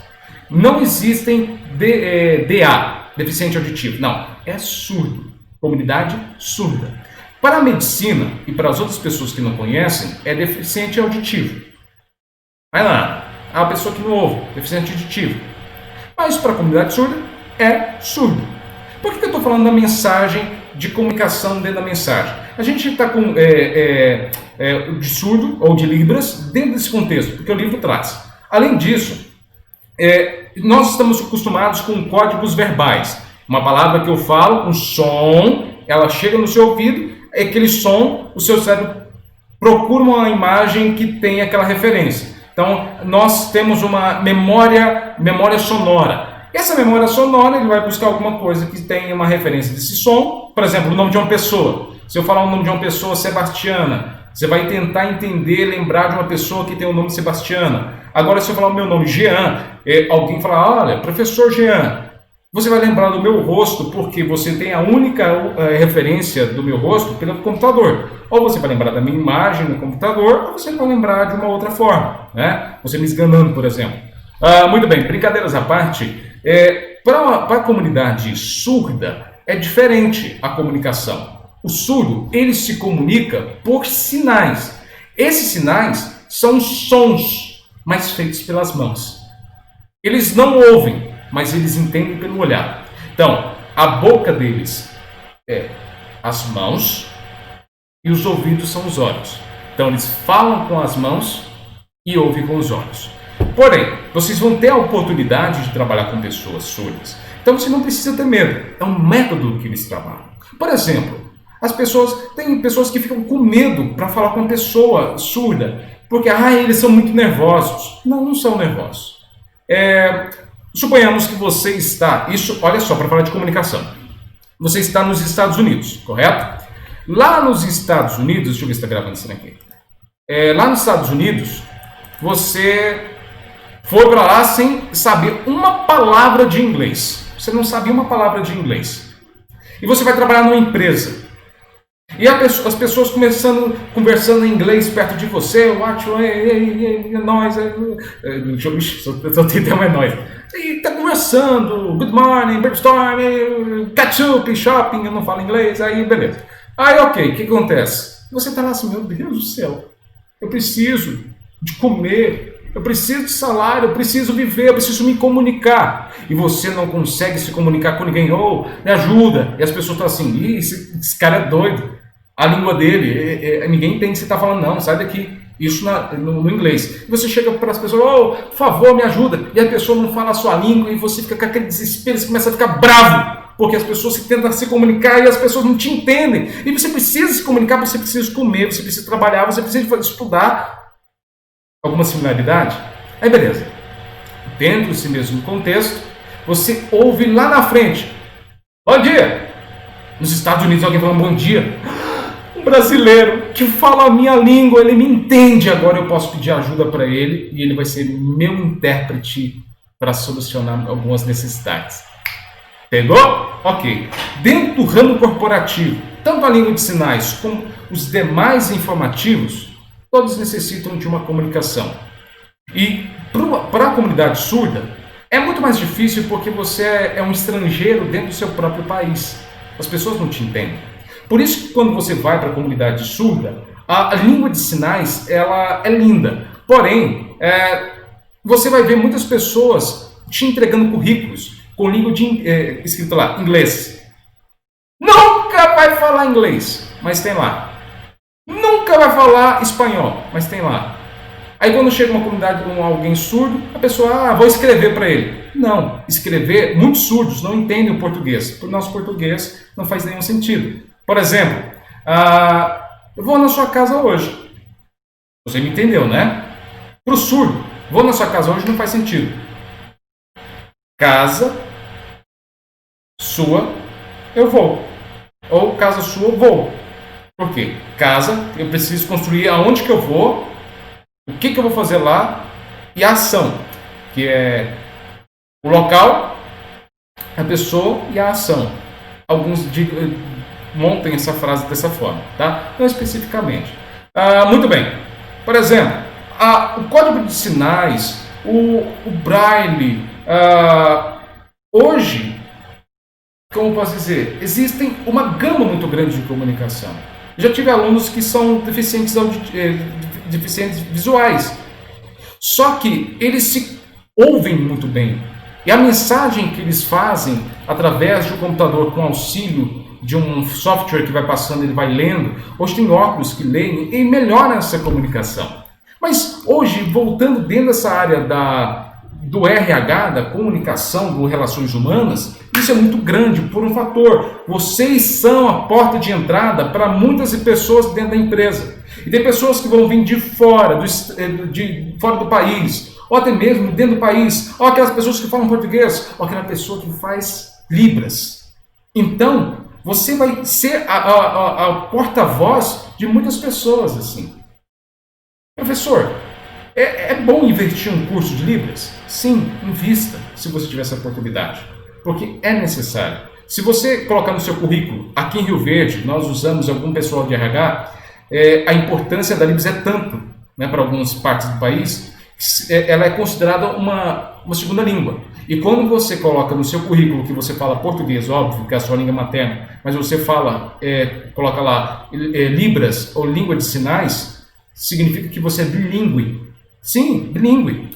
Não existem DA, deficiente auditivo. Não, é surdo. Comunidade surda. Para a medicina e para as outras pessoas que não conhecem, é deficiente auditivo. Vai lá, a pessoa que não ouve, deficiente auditivo. Mas para a comunidade surda, é surdo. Por que eu estou falando da mensagem, de comunicação dentro da mensagem? A gente está com de surdo ou de Libras dentro desse contexto, porque o livro traz. Além disso, nós estamos acostumados com códigos verbais. Uma palavra que eu falo, um som, ela chega no seu ouvido, aquele som, o seu cérebro procura uma imagem que tem aquela referência. Então, nós temos uma memória sonora. Essa memória sonora, ele vai buscar alguma coisa que tenha uma referência desse som. Por exemplo, o nome de uma pessoa. Se eu falar o nome de uma pessoa, Sebastiana, você vai tentar entender, lembrar de uma pessoa que tem o nome Sebastiana. Agora, se eu falar o meu nome, Jean, alguém falar, olha, professor Jean, você vai lembrar do meu rosto, porque você tem a única referência do meu rosto pelo computador. Ou você vai lembrar da minha imagem no computador, ou você vai lembrar de uma outra forma. Né? Você me esganando, por exemplo. Muito bem, brincadeiras à parte. Para a comunidade surda, é diferente a comunicação. O surdo, ele se comunica por sinais. Esses sinais são sons, mas feitos pelas mãos. Eles não ouvem, mas eles entendem pelo olhar. Então, a boca deles é as mãos e os ouvidos são os olhos. Então, eles falam com as mãos e ouvem com os olhos. Porém, vocês vão ter a oportunidade de trabalhar com pessoas surdas. Então, você não precisa ter medo. É um método que eles trabalham. Por exemplo, tem pessoas que ficam com medo para falar com uma pessoa surda, porque eles são muito nervosos. Não são nervosos. Suponhamos que você está, olha só, para falar de comunicação, você está nos Estados Unidos, correto? Lá nos Estados Unidos, deixa eu ver se está gravando isso aqui. Lá nos Estados Unidos, você foi para lá sem saber uma palavra de inglês. Você não sabia uma palavra de inglês. E você vai trabalhar numa empresa. E as pessoas conversando em inglês perto de você, nós, só tem tema é nós. E tá conversando, good morning, brainstorm, ketchup, shopping, eu não falo inglês, aí beleza. Aí ok, o que acontece? Você tá lá assim, meu Deus do céu, eu preciso de comer, eu preciso de salário, eu preciso viver, eu preciso me comunicar. E você não consegue se comunicar com ninguém, me ajuda. E as pessoas estão assim, esse cara é doido. A língua dele, ninguém entende o que você está falando, não, sai daqui. Isso no inglês. E você chega para as pessoas, por favor, me ajuda. E a pessoa não fala a sua língua e você fica com aquele desespero, você começa a ficar bravo. Porque as pessoas tentam se comunicar e as pessoas não te entendem. E você precisa se comunicar, você precisa comer, você precisa trabalhar, você precisa estudar. Alguma similaridade? Aí beleza. Dentro desse mesmo contexto, você ouve lá na frente, bom dia. Nos Estados Unidos alguém falando bom dia. brasileiro que fala a minha língua, ele me entende, agora eu posso pedir ajuda para ele e ele vai ser meu intérprete para solucionar algumas necessidades. Pegou? Ok. Dentro do ramo corporativo, tanto a língua de sinais como os demais informativos, todos necessitam de uma comunicação. E para a comunidade surda, é muito mais difícil porque você é um estrangeiro dentro do seu próprio país. As pessoas não te entendem. Por isso que quando você vai para a comunidade surda, a língua de sinais ela é linda. Porém, você vai ver muitas pessoas te entregando currículos com língua escrito lá, inglês. Nunca vai falar inglês, mas tem lá. Nunca vai falar espanhol, mas tem lá. Aí quando chega uma comunidade com alguém surdo, a pessoa, vou escrever para ele. Não, escrever, muitos surdos não entendem o português. Para o nosso português não faz nenhum sentido. Por exemplo, eu vou na sua casa hoje. Você me entendeu, né? Para o surdo, vou na sua casa hoje não faz sentido. Casa sua, eu vou. Ou casa sua, eu vou. Por quê? Casa, eu preciso construir aonde que eu vou, o que que eu vou fazer lá e a ação, que é o local, a pessoa e a ação. Alguns montem essa frase dessa forma, tá? Não especificamente. Muito bem. Por exemplo, o código de sinais, o Braille, hoje, como posso dizer, existem uma gama muito grande de comunicação. Já tive alunos que são deficientes visuais, só que eles se ouvem muito bem. E a mensagem que eles fazem através de um computador com auxílio de um software que vai passando, ele vai lendo. Hoje tem óculos que leem e melhora essa comunicação. Mas hoje, voltando dentro dessa área do RH, da comunicação, das relações humanas, isso é muito grande por um fator. Vocês são a porta de entrada para muitas pessoas dentro da empresa. E tem pessoas que vão vir de fora, fora do país, ou até mesmo dentro do país, ou aquelas pessoas que falam português, ou aquela pessoa que faz libras. Então, você vai ser a porta-voz de muitas pessoas assim. Professor, é bom investir em um curso de libras? Sim, invista, se você tiver essa oportunidade, porque é necessário. Se você colocar no seu currículo, aqui em Rio Verde, nós usamos algum pessoal de RH, a importância da Libras é tanto, né, para algumas partes do país, ela é considerada uma segunda língua. E quando você coloca no seu currículo que você fala português, óbvio, que é a sua língua materna, mas você coloca lá Libras ou língua de sinais, significa que você é bilíngue. Sim, bilíngue.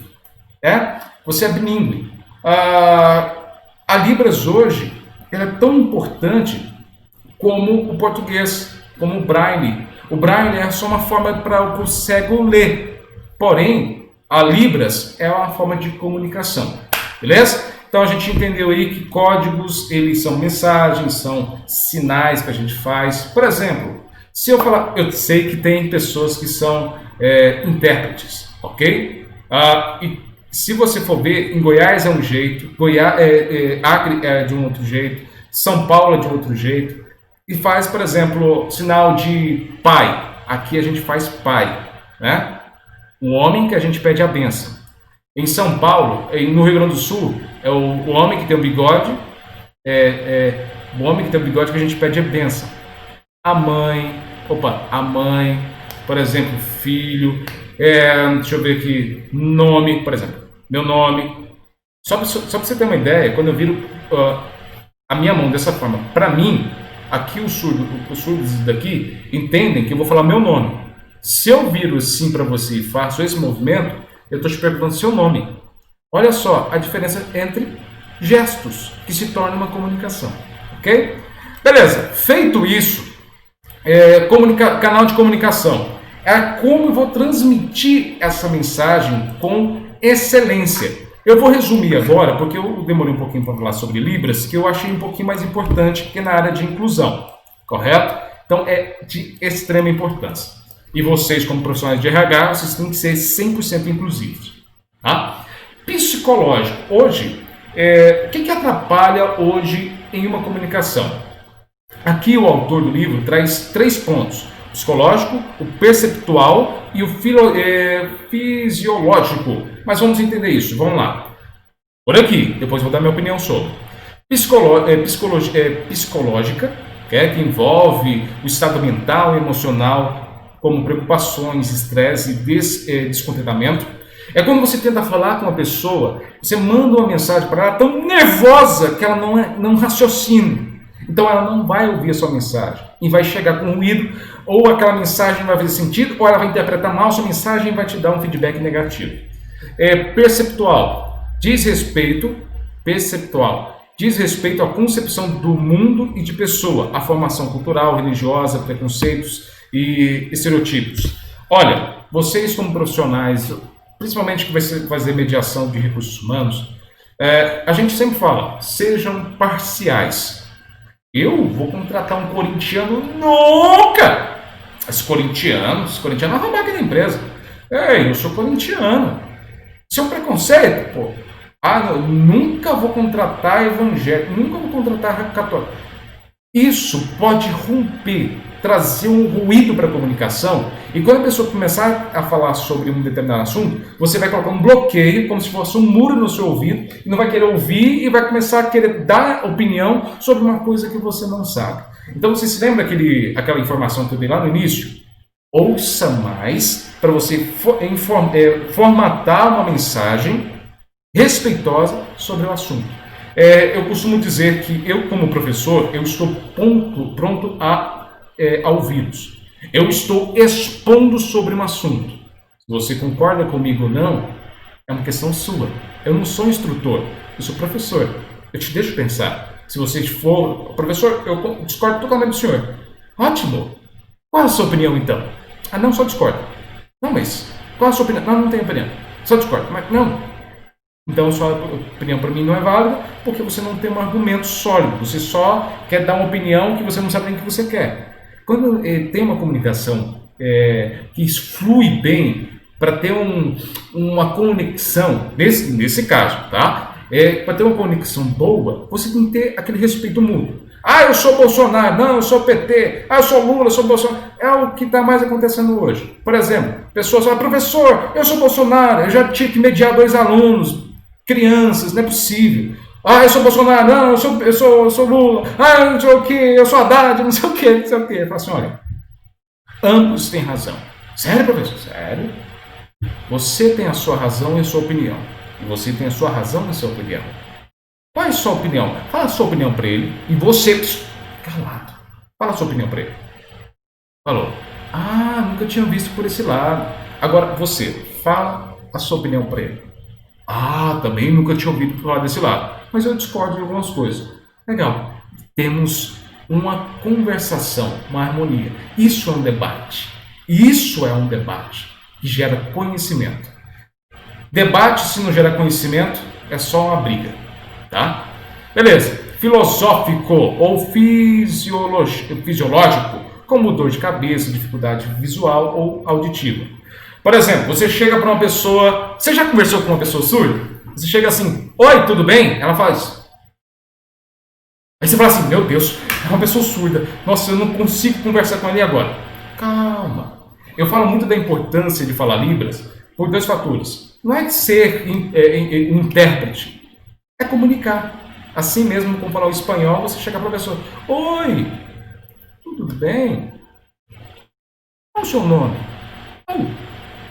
Você é bilíngue. A Libras hoje ela é tão importante como o português, como o Braille. O Braille é só uma forma para o cego ler. Porém, a Libras é uma forma de comunicação. Beleza? Então a gente entendeu aí que códigos, eles são mensagens, são sinais que a gente faz. Por exemplo, se eu falar, eu sei que tem pessoas que são intérpretes, ok? E se você for ver, em Goiás é um jeito, Acre é de um outro jeito, São Paulo é de outro jeito. E faz, por exemplo, sinal de pai. Aqui a gente faz pai, né? Um homem que a gente pede a bênção. Em São Paulo, no Rio Grande do Sul, é o homem que tem o bigode, o homem que tem o bigode que a gente pede a bênção. A mãe, por exemplo, filho, deixa eu ver aqui, nome, por exemplo, meu nome. Só para você ter uma ideia, quando eu viro a minha mão dessa forma, para mim, aqui os surdos daqui entendem que eu vou falar meu nome. Se eu viro assim para você e faço esse movimento, eu estou te perguntando seu nome. Olha só a diferença entre gestos, que se torna uma comunicação. Ok? Beleza, feito isso, canal de comunicação. É como eu vou transmitir essa mensagem com excelência. Eu vou resumir agora, porque eu demorei um pouquinho para falar sobre Libras, que eu achei um pouquinho mais importante que na área de inclusão. Correto? Então é de extrema importância. E vocês, como profissionais de RH, vocês têm que ser 100% inclusivos. Tá? Psicológico. Hoje, o que atrapalha hoje em uma comunicação? Aqui o autor do livro traz 3 pontos. psicológico, o perceptual e o fisiológico. Mas vamos entender isso, vamos lá. Por aqui, depois vou dar minha opinião sobre. Psicológica, que envolve o estado mental e emocional, como preocupações, estresse e descontentamento. É quando você tenta falar com uma pessoa, você manda uma mensagem para ela tão nervosa que ela não raciocina. Então ela não vai ouvir a sua mensagem e vai chegar com ruído, ou aquela mensagem não vai fazer sentido, ou ela vai interpretar mal a sua mensagem e vai te dar um feedback negativo. Perceptual, diz respeito à concepção do mundo e de pessoa, à formação cultural, religiosa, preconceitos e estereotipos. Olha, vocês como profissionais, principalmente que vai fazer mediação de recursos humanos, a gente sempre fala, sejam parciais. Eu vou contratar um corintiano nunca! Esse corintiano vai roubar aqui na empresa. Eu sou corintiano. Isso é um preconceito, pô. Nunca vou contratar evangélico, nunca vou contratar católico. Isso pode romper, trazer um ruído para a comunicação, e quando a pessoa começar a falar sobre um determinado assunto, você vai colocar um bloqueio, como se fosse um muro no seu ouvido, e não vai querer ouvir, e vai começar a querer dar opinião sobre uma coisa que você não sabe. Então você se lembra aquela informação que eu dei lá no início? Ouça mais para você formatar uma mensagem respeitosa sobre o assunto. Eu costumo dizer que eu, como professor, eu estou pronto a ouvi-los. Eu estou expondo sobre um assunto. Se você concorda comigo ou não, é uma questão sua. Eu não sou instrutor, eu sou professor. Eu te deixo pensar. Se você for professor, eu discordo totalmente do senhor. Ótimo. Qual é a sua opinião, então? Não, só discordo. Não, mas qual é a sua opinião? Não tenho opinião. Só discordo. Mas não. Então, sua opinião para mim não é válida porque você não tem um argumento sólido. Você só quer dar uma opinião que você não sabe nem o que você quer. Quando tem uma comunicação que flui bem para ter uma conexão, nesse caso, tá? Para ter uma conexão boa, você tem que ter aquele respeito mútuo. Eu sou Bolsonaro, não, eu sou PT, eu sou Lula, eu sou Bolsonaro. É o que está mais acontecendo hoje. Por exemplo, pessoas falam, professor, eu sou Bolsonaro, eu já tive que mediar 2 alunos, crianças, não é possível. Eu sou Bolsonaro, não, eu sou Lula, não sei o que, eu sou Haddad, não sei o que. Eu falo assim, olha, ambos têm razão. Sério, professor? Sério? Você tem a sua razão e a sua opinião. E você tem a sua razão e a sua opinião. Qual é a sua opinião? Fala a sua opinião para ele e você, calado, fala a sua opinião para ele. Falou. Nunca tinha visto por esse lado. Agora, você, fala a sua opinião para ele. Também nunca tinha ouvido falar desse lado. Mas eu discordo de algumas coisas. Legal. Temos uma conversação, uma harmonia. Isso é um debate. Isso é um debate que gera conhecimento. Debate, se não gera conhecimento, é só uma briga. Tá? Beleza. Filosófico ou fisiológico, como dor de cabeça, dificuldade visual ou auditiva. Por exemplo, você chega para uma pessoa... Você já conversou com uma pessoa surda? Você chega assim, oi, tudo bem? Ela faz... Aí você fala assim, meu Deus, é uma pessoa surda. Nossa, eu não consigo conversar com ela agora. Calma. Eu falo muito da importância de falar Libras por 2 fatores. Não é ser intérprete, é comunicar. Assim mesmo como falar o espanhol, você chega para a pessoa, oi, tudo bem? Qual é o seu nome?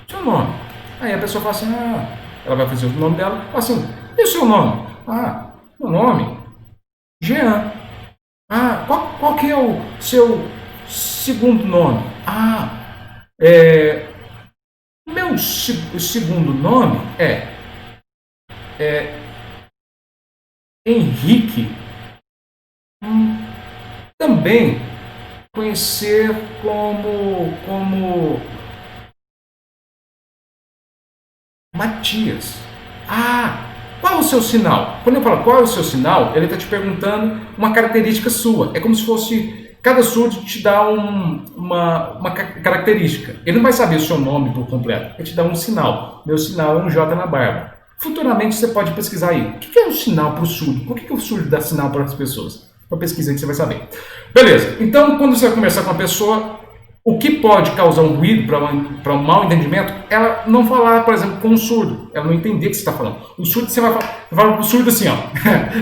Seu nome. Aí a pessoa fala assim, ela vai fazer o nome dela, fala assim, e o seu nome? Meu nome? Jean. Qual que é o seu segundo nome? Meu segundo nome é Henrique. Também conhecer como Matias. Qual é o seu sinal? Quando eu falo qual é o seu sinal, ele está te perguntando uma característica sua. É como se fosse cada surdo te dá uma característica. Ele não vai saber o seu nome por completo. Ele te dá um sinal. Meu sinal é um J na barba. Futuramente você pode pesquisar aí. O que é um sinal para o surdo? Por que o surdo dá sinal para as pessoas? Uma pesquisa aí que você vai saber. Beleza. Então, quando você vai conversar com uma pessoa, O que pode causar um ruído para um mau entendimento, ela não falar, por exemplo, com um surdo. Ela não entender o que você está falando. O surdo, você vai falar para o surdo assim, ó.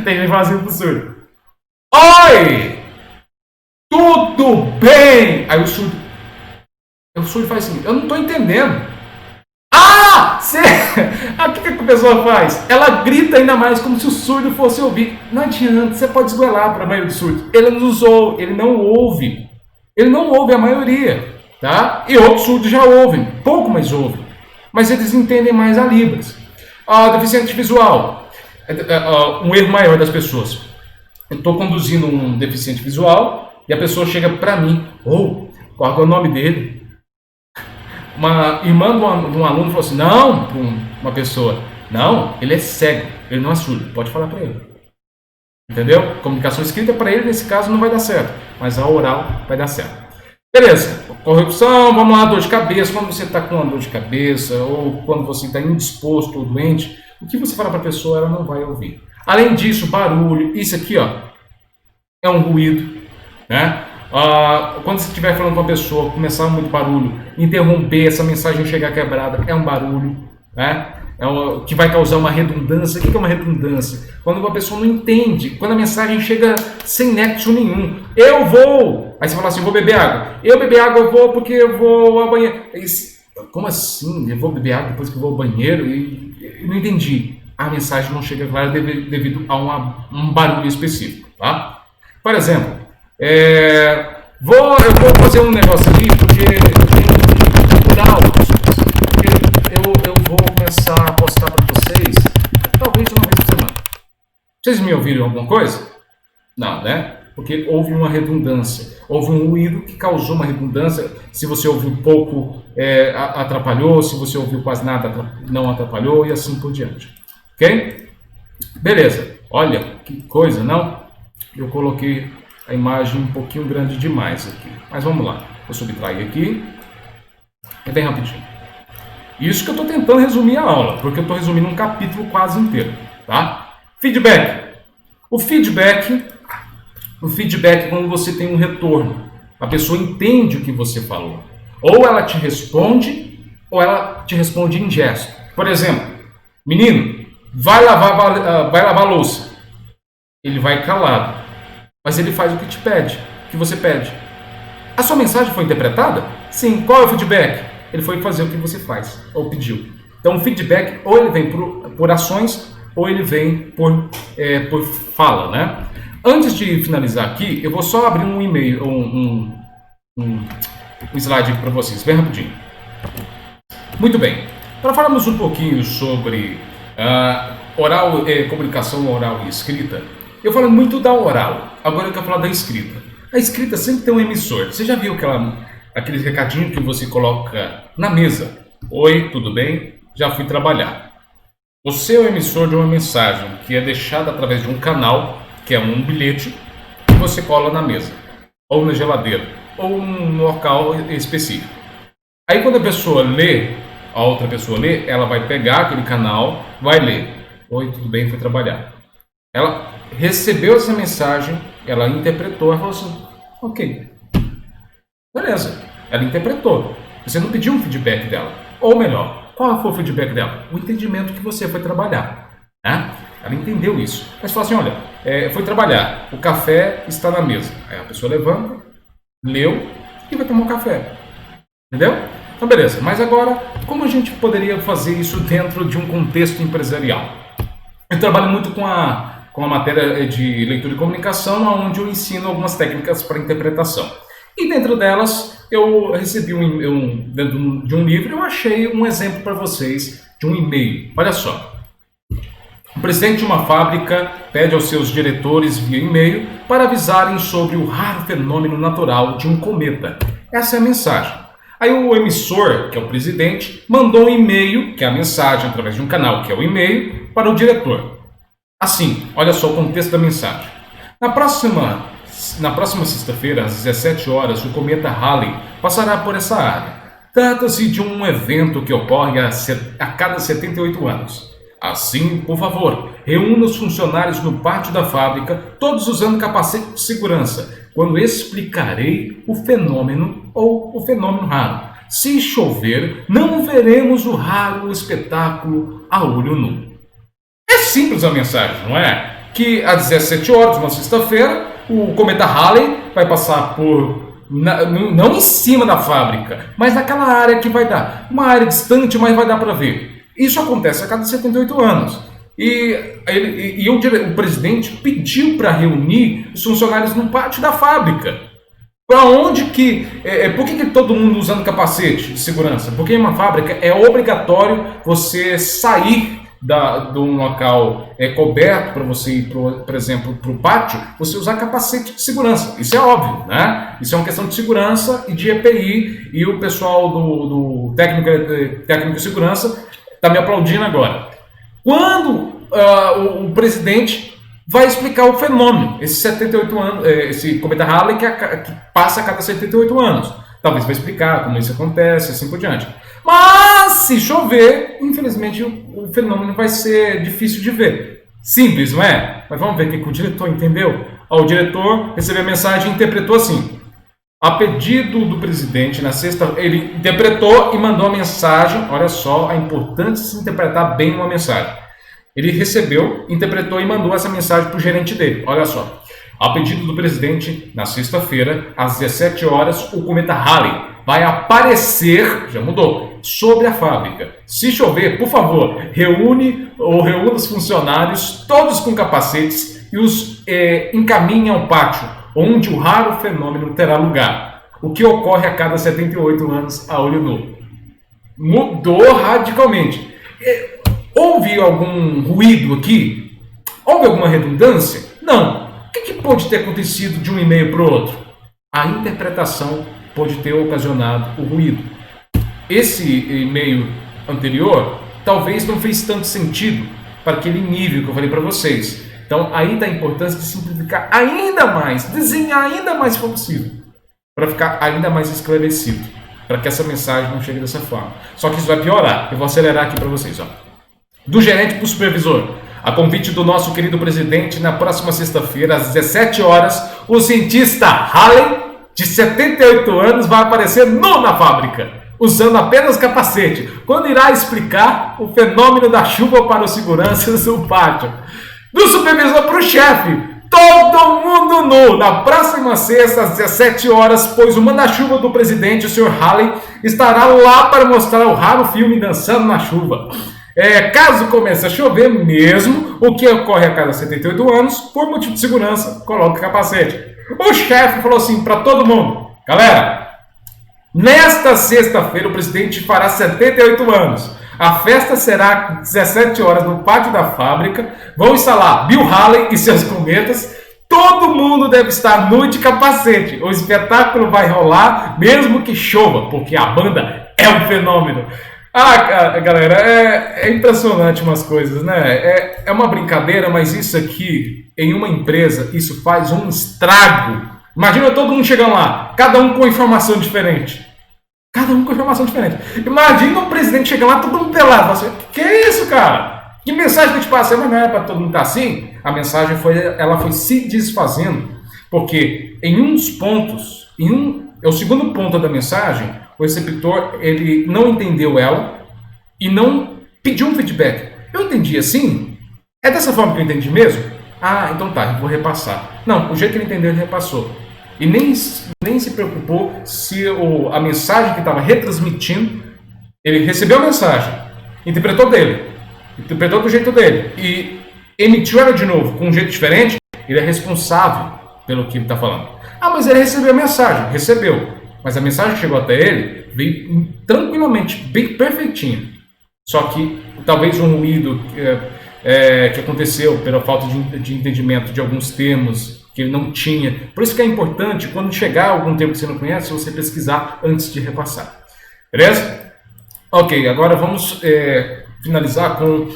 Tem gente que fala assim para o surdo. Oi! Tudo bem? Aí o surdo faz assim, eu não estou entendendo. Ah! Você... O que a pessoa faz? Ela grita ainda mais como se o surdo fosse ouvir. Não adianta, você pode esgoelar para a maioria dos surdos. Ele não ouve. Ele não ouve a maioria, tá? E outros surdos já ouvem, pouco mais ouvem. Mas eles entendem mais a Libras. Deficiente visual, um erro maior das pessoas. Eu estou conduzindo um deficiente visual e a pessoa chega para mim, qual é o nome dele? Uma irmã de um aluno falou assim, não, para uma pessoa, não, ele é cego, ele não é surdo, pode falar para ele. Entendeu? Comunicação escrita para ele, nesse caso, não vai dar certo. Mas a oral vai dar certo. Beleza. Corrupção, vamos lá, dor de cabeça. Quando você está com uma dor de cabeça, ou quando você está indisposto ou doente, o que você fala para a pessoa, ela não vai ouvir. Além disso, barulho. Isso aqui, ó, é um ruído. Né? Quando você estiver falando com uma pessoa, começar muito barulho, interromper, essa mensagem chegar quebrada, é um barulho. Né? Que vai causar uma redundância. O que é uma redundância? Quando uma pessoa não entende, quando a mensagem chega sem nexo nenhum. Eu vou! Aí você fala assim, vou beber água. Eu beber água eu vou porque eu vou ao banheiro. Como assim? Eu vou beber água depois que eu vou ao banheiro? Eu não entendi. A mensagem não chega clara devido a um barulho específico. Tá? Por exemplo, eu vou fazer um negócio aqui porque eu vou começar a postar para vocês, talvez uma vez por semana. Vocês me ouviram alguma coisa? Não, né? Porque houve uma redundância. Houve um ruído que causou uma redundância. Se você ouviu pouco, atrapalhou. Se você ouviu quase nada, não atrapalhou. E assim por diante. Ok? Beleza. Olha, que coisa, não? Eu coloquei a imagem um pouquinho grande demais aqui. Mas vamos lá. Vou subtrair aqui. É bem rapidinho. Isso que eu estou tentando resumir a aula, porque eu estou resumindo um capítulo quase inteiro, tá? Feedback. O feedback é quando você tem um retorno. A pessoa entende o que você falou. Ou ela te responde, ou ela te responde em gesto. Por exemplo, menino, vai lavar a louça. Ele vai calado, mas ele faz o que te pede, o que você pede. A sua mensagem foi interpretada? Sim. Qual é o feedback? Ele foi fazer o que você faz, ou pediu. Então, o feedback, ou ele vem por ações, ou ele vem por fala, né? Antes de finalizar aqui, eu vou só abrir um e-mail, um slide para vocês, bem rapidinho. Muito bem. Para falarmos um pouquinho sobre comunicação oral e escrita, eu falo muito da oral, agora eu quero falar da escrita. A escrita sempre tem um emissor. Você já viu aquele recadinho que você coloca na mesa? Oi, tudo bem? Já fui trabalhar. Você é o emissor de uma mensagem que é deixada através de um canal, que é um bilhete, que você cola na mesa, ou na geladeira, ou num local específico. Aí quando a outra pessoa lê, ela vai pegar aquele canal, vai ler. Oi, tudo bem? Fui trabalhar. Ela recebeu essa mensagem, ela interpretou, ela falou assim, ok. Beleza, ela interpretou. Você não pediu um feedback dela. Ou melhor, qual foi o feedback dela? O entendimento que você foi trabalhar. Né? Ela entendeu isso. Mas falou assim, olha, foi trabalhar, o café está na mesa. Aí a pessoa levanta, leu e vai tomar um café. Entendeu? Então beleza, mas agora, como a gente poderia fazer isso dentro de um contexto empresarial? Eu trabalho muito com a matéria de leitura e comunicação, onde eu ensino algumas técnicas para interpretação. E dentro delas, eu recebi dentro de um livro, eu achei um exemplo para vocês de um e-mail. Olha só. O presidente de uma fábrica pede aos seus diretores via e-mail para avisarem sobre o raro fenômeno natural de um cometa. Essa é a mensagem. Aí o emissor, que é o presidente, mandou um e-mail, que é a mensagem, através de um canal, que é o e-mail, para o diretor. Assim, olha só o contexto da mensagem. Na próxima sexta-feira, às 17 horas, o cometa Halley passará por essa área. Trata-se de um evento que ocorre a cada 78 anos. Assim, por favor, reúna os funcionários no pátio da fábrica, todos usando capacete de segurança, quando explicarei o fenômeno ou o fenômeno raro. Se chover, não veremos o raro espetáculo a olho nu. É simples a mensagem, não é? Que às 17 horas, uma sexta-feira, o cometa Halley vai passar não em cima da fábrica, mas naquela área que vai dar. Uma área distante, mas vai dar para ver. Isso acontece a cada 78 anos. E o presidente pediu para reunir os funcionários no pátio da fábrica. Para onde que... por que todo mundo usando capacete de segurança? Porque em uma fábrica é obrigatório você sair de um local coberto para você ir, por exemplo, para o pátio, você usar capacete de segurança. Isso é óbvio, né? Isso é uma questão de segurança e de EPI, e o pessoal do técnico de segurança está me aplaudindo agora. Quando o presidente vai explicar o fenômeno, esse 78 anos, esse cometa Halley que passa a cada 78 anos. Talvez vai explicar como isso acontece, assim por diante. Mas se chover, infelizmente o fenômeno vai ser difícil de ver. Simples, não é? Mas vamos ver o que o diretor entendeu. O diretor recebeu a mensagem e interpretou assim. A pedido do presidente, na sexta, ele interpretou e mandou a mensagem. Olha só a importância de se interpretar bem uma mensagem. Ele recebeu, interpretou e mandou essa mensagem para o gerente dele. Olha só. A pedido do presidente, na sexta-feira, às 17 horas, o cometa Halley vai aparecer, já mudou, sobre a fábrica. Se chover, por favor, reúna os funcionários, todos com capacetes, e os encaminhe ao pátio, onde o raro fenômeno terá lugar. O que ocorre a cada 78 anos a olho nu. Mudou radicalmente. Houve algum ruído aqui? Houve alguma redundância? Não. O que pode ter acontecido de um e-mail para o outro? A interpretação pode ter ocasionado o ruído. Esse e-mail anterior talvez não fez tanto sentido para aquele nível que eu falei para vocês. Então aí está a importância de simplificar ainda mais, desenhar ainda mais se for possível, para ficar ainda mais esclarecido, para que essa mensagem não chegue dessa forma. Só que isso vai piorar. Eu vou acelerar aqui para vocês. Do gerente para o supervisor. A convite do nosso querido presidente, na próxima sexta-feira, às 17 horas, o cientista Halley, de 78 anos, vai aparecer nu na fábrica, usando apenas capacete, quando irá explicar o fenômeno da chuva para os seguranças do pátio. Do supervisor para o chefe, todo mundo nu, na próxima sexta, às 17 horas, pois o manda-chuva do presidente, o Sr. Halley, estará lá para mostrar o raro filme Dançando na Chuva. Caso comece a chover mesmo, o que ocorre a cada 78 anos, por motivo de segurança, coloque capacete. O chefe falou assim para todo mundo: galera, nesta sexta-feira o presidente fará 78 anos. A festa será às 17 horas no pátio da fábrica. Vão instalar Bill Halley e seus cometas. Todo mundo deve estar nu de capacete. O espetáculo vai rolar mesmo que chova, porque a banda é um fenômeno. Galera, é impressionante umas coisas, né? É uma brincadeira, mas isso aqui, em uma empresa, isso faz um estrago. Imagina todo mundo chegando lá, cada um com informação diferente. Cada um com informação diferente. Imagina o presidente chegando lá, todo mundo pelado. Você, que é isso, cara? Que mensagem que eu te passei? Mas não era para todo mundo estar assim? A mensagem foi se desfazendo, porque em um dos pontos, é o segundo ponto da mensagem, o receptor ele não entendeu ela e não pediu um feedback. Eu entendi assim? É dessa forma que eu entendi mesmo? Então tá, eu vou repassar. Não, o jeito que ele entendeu, ele repassou. E nem se preocupou se a mensagem que estava retransmitindo, ele recebeu a mensagem, interpretou do jeito dele e emitiu ela de novo com um jeito diferente. Ele é responsável pelo que ele está falando. Mas ele recebeu a mensagem, recebeu. Mas a mensagem que chegou até ele veio tranquilamente, bem perfeitinha. Só que talvez um ruído que aconteceu pela falta de entendimento de alguns termos que ele não tinha. Por isso que é importante, quando chegar algum termo que você não conhece, você pesquisar antes de repassar. Beleza? Ok, agora vamos finalizar com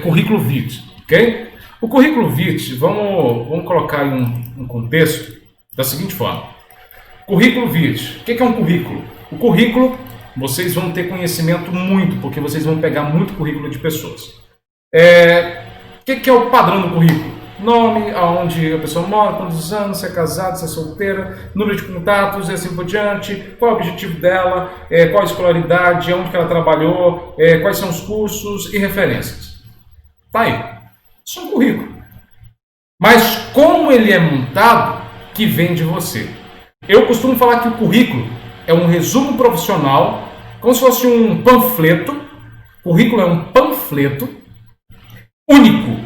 currículo vitae. Ok? O currículo vitae, vamos colocar em um contexto da seguinte forma. Currículo vitae. O que é um currículo? O currículo, vocês vão ter conhecimento muito, porque vocês vão pegar muito currículo de pessoas. O que é o padrão do currículo? nome, aonde a pessoa mora, quantos anos, se é casado, se é solteira, número de contatos e assim por diante, qual é o objetivo dela, qual a escolaridade, onde que ela trabalhou, quais são os cursos e referências. Tá aí. Isso é um currículo. Mas como ele é montado, que vem de você. Eu costumo falar que o currículo é um resumo profissional, como se fosse um panfleto. O currículo é um panfleto único,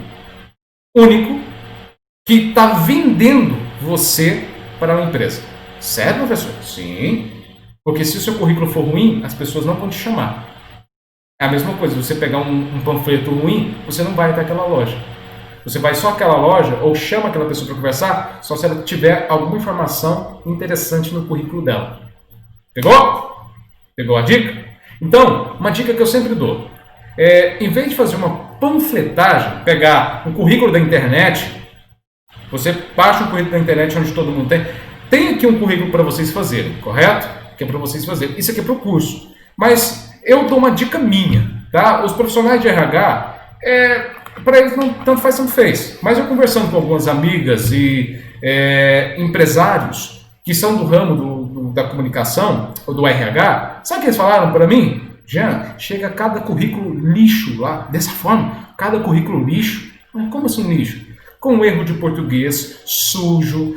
que está vendendo você para uma empresa. Certo, professor? Sim. Porque se o seu currículo for ruim, as pessoas não vão te chamar. É a mesma coisa, você pegar um panfleto ruim, você não vai até aquela loja. Você vai só àquela loja ou chama aquela pessoa para conversar só se ela tiver alguma informação interessante no currículo dela. Pegou? Pegou a dica? Então, uma dica que eu sempre dou. Em vez de fazer uma panfletagem, pegar um currículo da internet, você baixa um currículo da internet onde todo mundo tem. Tem aqui um currículo para vocês fazerem, correto? Que é para vocês fazerem. Isso aqui é para o curso. Mas eu dou uma dica minha, tá? Os profissionais de RH, para eles não tanto faz, tanto fez. Mas eu conversando com algumas amigas e empresários que são do ramo da comunicação, ou do RH, sabe o que eles falaram para mim? Jean, chega cada currículo lixo lá, dessa forma, cada currículo lixo. Como assim lixo? Com erro de português, sujo,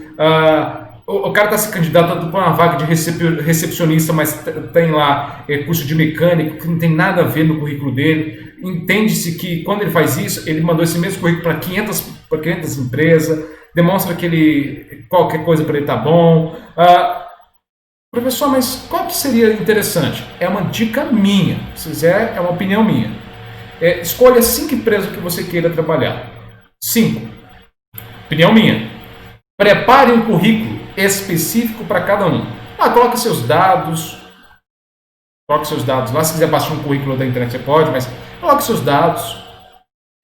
o cara está se candidatando para uma vaga de recepcionista, mas tem lá curso de mecânico, que não tem nada a ver no currículo dele. Entende-se que quando ele faz isso, ele mandou esse mesmo currículo para 500 empresas, demonstra que qualquer coisa para ele está bom. Professor, mas qual que seria interessante? É uma dica minha, se quiser, é uma opinião minha. Escolha 5 empresas que você queira trabalhar. 5. Opinião minha. Prepare um currículo específico para cada um. Coloque seus dados. Coloque seus dados lá. Se quiser baixar um currículo da internet, você pode, mas coloque seus dados.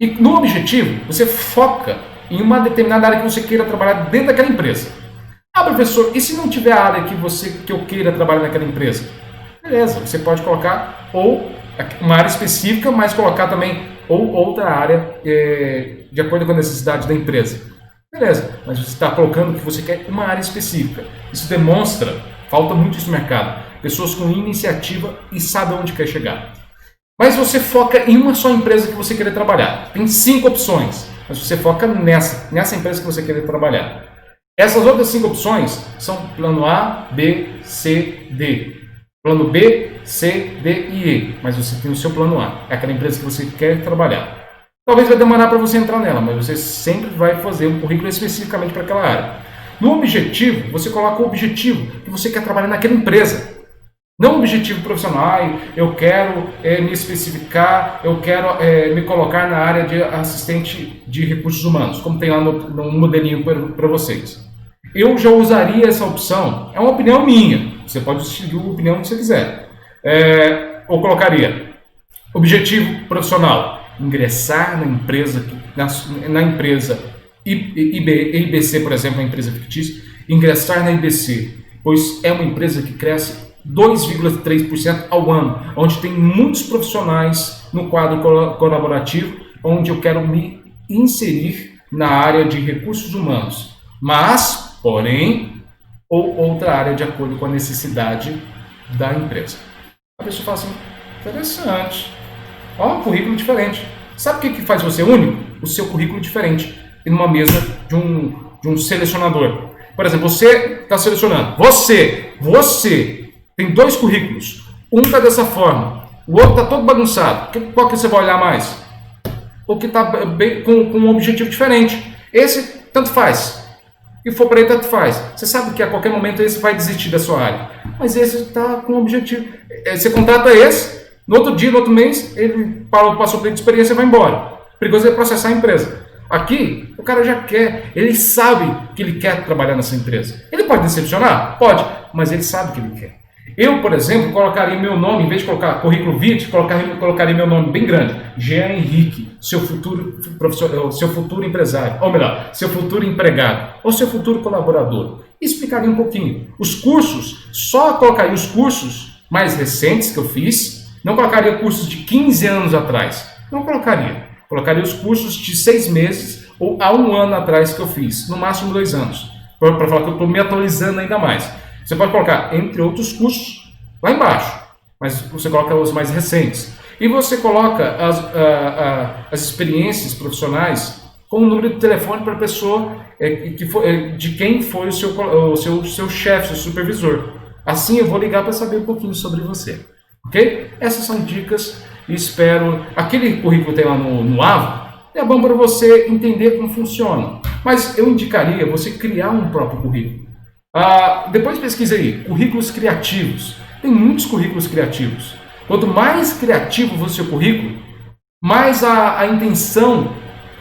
E no objetivo, você foca em uma determinada área que você queira trabalhar dentro daquela empresa. Professor, e se não tiver a área que eu queira trabalhar naquela empresa? Beleza, você pode colocar ou uma área específica, mas colocar também ou outra área de acordo com a necessidade da empresa. Beleza, mas você está colocando que você quer uma área específica. Isso demonstra, falta muito isso no mercado, pessoas com iniciativa e sabem onde quer chegar. Mas você foca em uma só empresa que você quer trabalhar. Tem 5 opções, mas você foca nessa empresa que você quer trabalhar. Essas outras 5 opções são plano A, B, C, D. Plano B, C, D e E. Mas você tem o seu plano A. É aquela empresa que você quer trabalhar. Talvez vai demorar para você entrar nela, mas você sempre vai fazer um currículo especificamente para aquela área. No objetivo, você coloca o objetivo que você quer trabalhar naquela empresa. Não o objetivo profissional, eu quero me especificar, eu quero me colocar na área de assistente de recursos humanos, como tem lá no modelinho para vocês. Eu já usaria essa opção, é uma opinião minha, você pode seguir a opinião que você quiser. Eu colocaria objetivo profissional, ingressar na empresa IBC, por exemplo, uma empresa fictícia, ingressar na IBC, pois é uma empresa que cresce 2,3% ao ano, onde tem muitos profissionais no quadro colaborativo, onde eu quero me inserir na área de recursos humanos, mas, porém, ou outra área de acordo com a necessidade da empresa. A pessoa fala assim, interessante, currículo diferente. Sabe o que faz você único? O seu currículo diferente, em uma mesa de um selecionador. Por exemplo, você está selecionando, você tem 2 currículos, um está dessa forma, o outro está todo bagunçado. Qual que você vai olhar mais? O que está com um objetivo diferente. Esse, tanto faz. E for para ele, tanto faz. Você sabe que a qualquer momento esse vai desistir da sua área. Mas esse está com um objetivo. Você contrata esse, no outro dia, no outro mês, ele passou por experiência e vai embora. Perigoso é processar a empresa. Aqui, o cara já quer, ele sabe que ele quer trabalhar nessa empresa. Ele pode decepcionar? Pode, mas ele sabe que ele quer. Eu, por exemplo, colocaria meu nome, em vez de colocar currículo vitae, colocaria meu nome bem grande. Jean Henrique, seu futuro profissional, seu futuro empresário, ou melhor, seu futuro empregado, ou seu futuro colaborador. Explicaria um pouquinho. Os cursos, só colocaria os cursos mais recentes que eu fiz, não colocaria cursos de 15 anos atrás. Não colocaria. Colocaria os cursos de 6 meses ou há um ano atrás que eu fiz, no máximo 2 anos, para falar que eu estou me atualizando ainda mais. Você pode colocar, entre outros cursos, lá embaixo, mas você coloca os mais recentes. E você coloca as experiências profissionais com o número de telefone para a pessoa de quem foi o seu chefe, seu supervisor. Assim eu vou ligar para saber um pouquinho sobre você. Ok? Essas são dicas e espero... Aquele currículo que tem lá no Avo, é bom para você entender como funciona. Mas eu indicaria você criar um próprio currículo. Depois pesquisa aí, currículos criativos. Tem muitos currículos criativos. Quanto mais criativo for o seu currículo, mais a intenção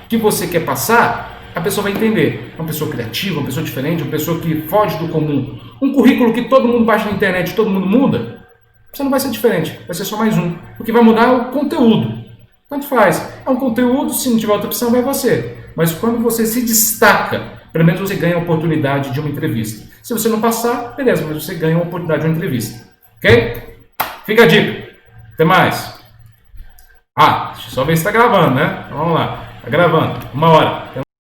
que você quer passar, a pessoa vai entender. Uma pessoa criativa, uma pessoa diferente, uma pessoa que foge do comum. Um currículo que todo mundo baixa na internet e todo mundo muda, você não vai ser diferente, vai ser só mais um. O que vai mudar é o conteúdo. Tanto faz. É um conteúdo, se não tiver outra opção, vai você. Mas quando você se destaca, pelo menos você ganha a oportunidade de uma entrevista. Se você não passar, beleza, mas você ganha a oportunidade de uma entrevista. Ok? Fica a dica. Até mais. Deixa eu só ver se está gravando, né? Então, vamos lá. Está gravando. 1 hora.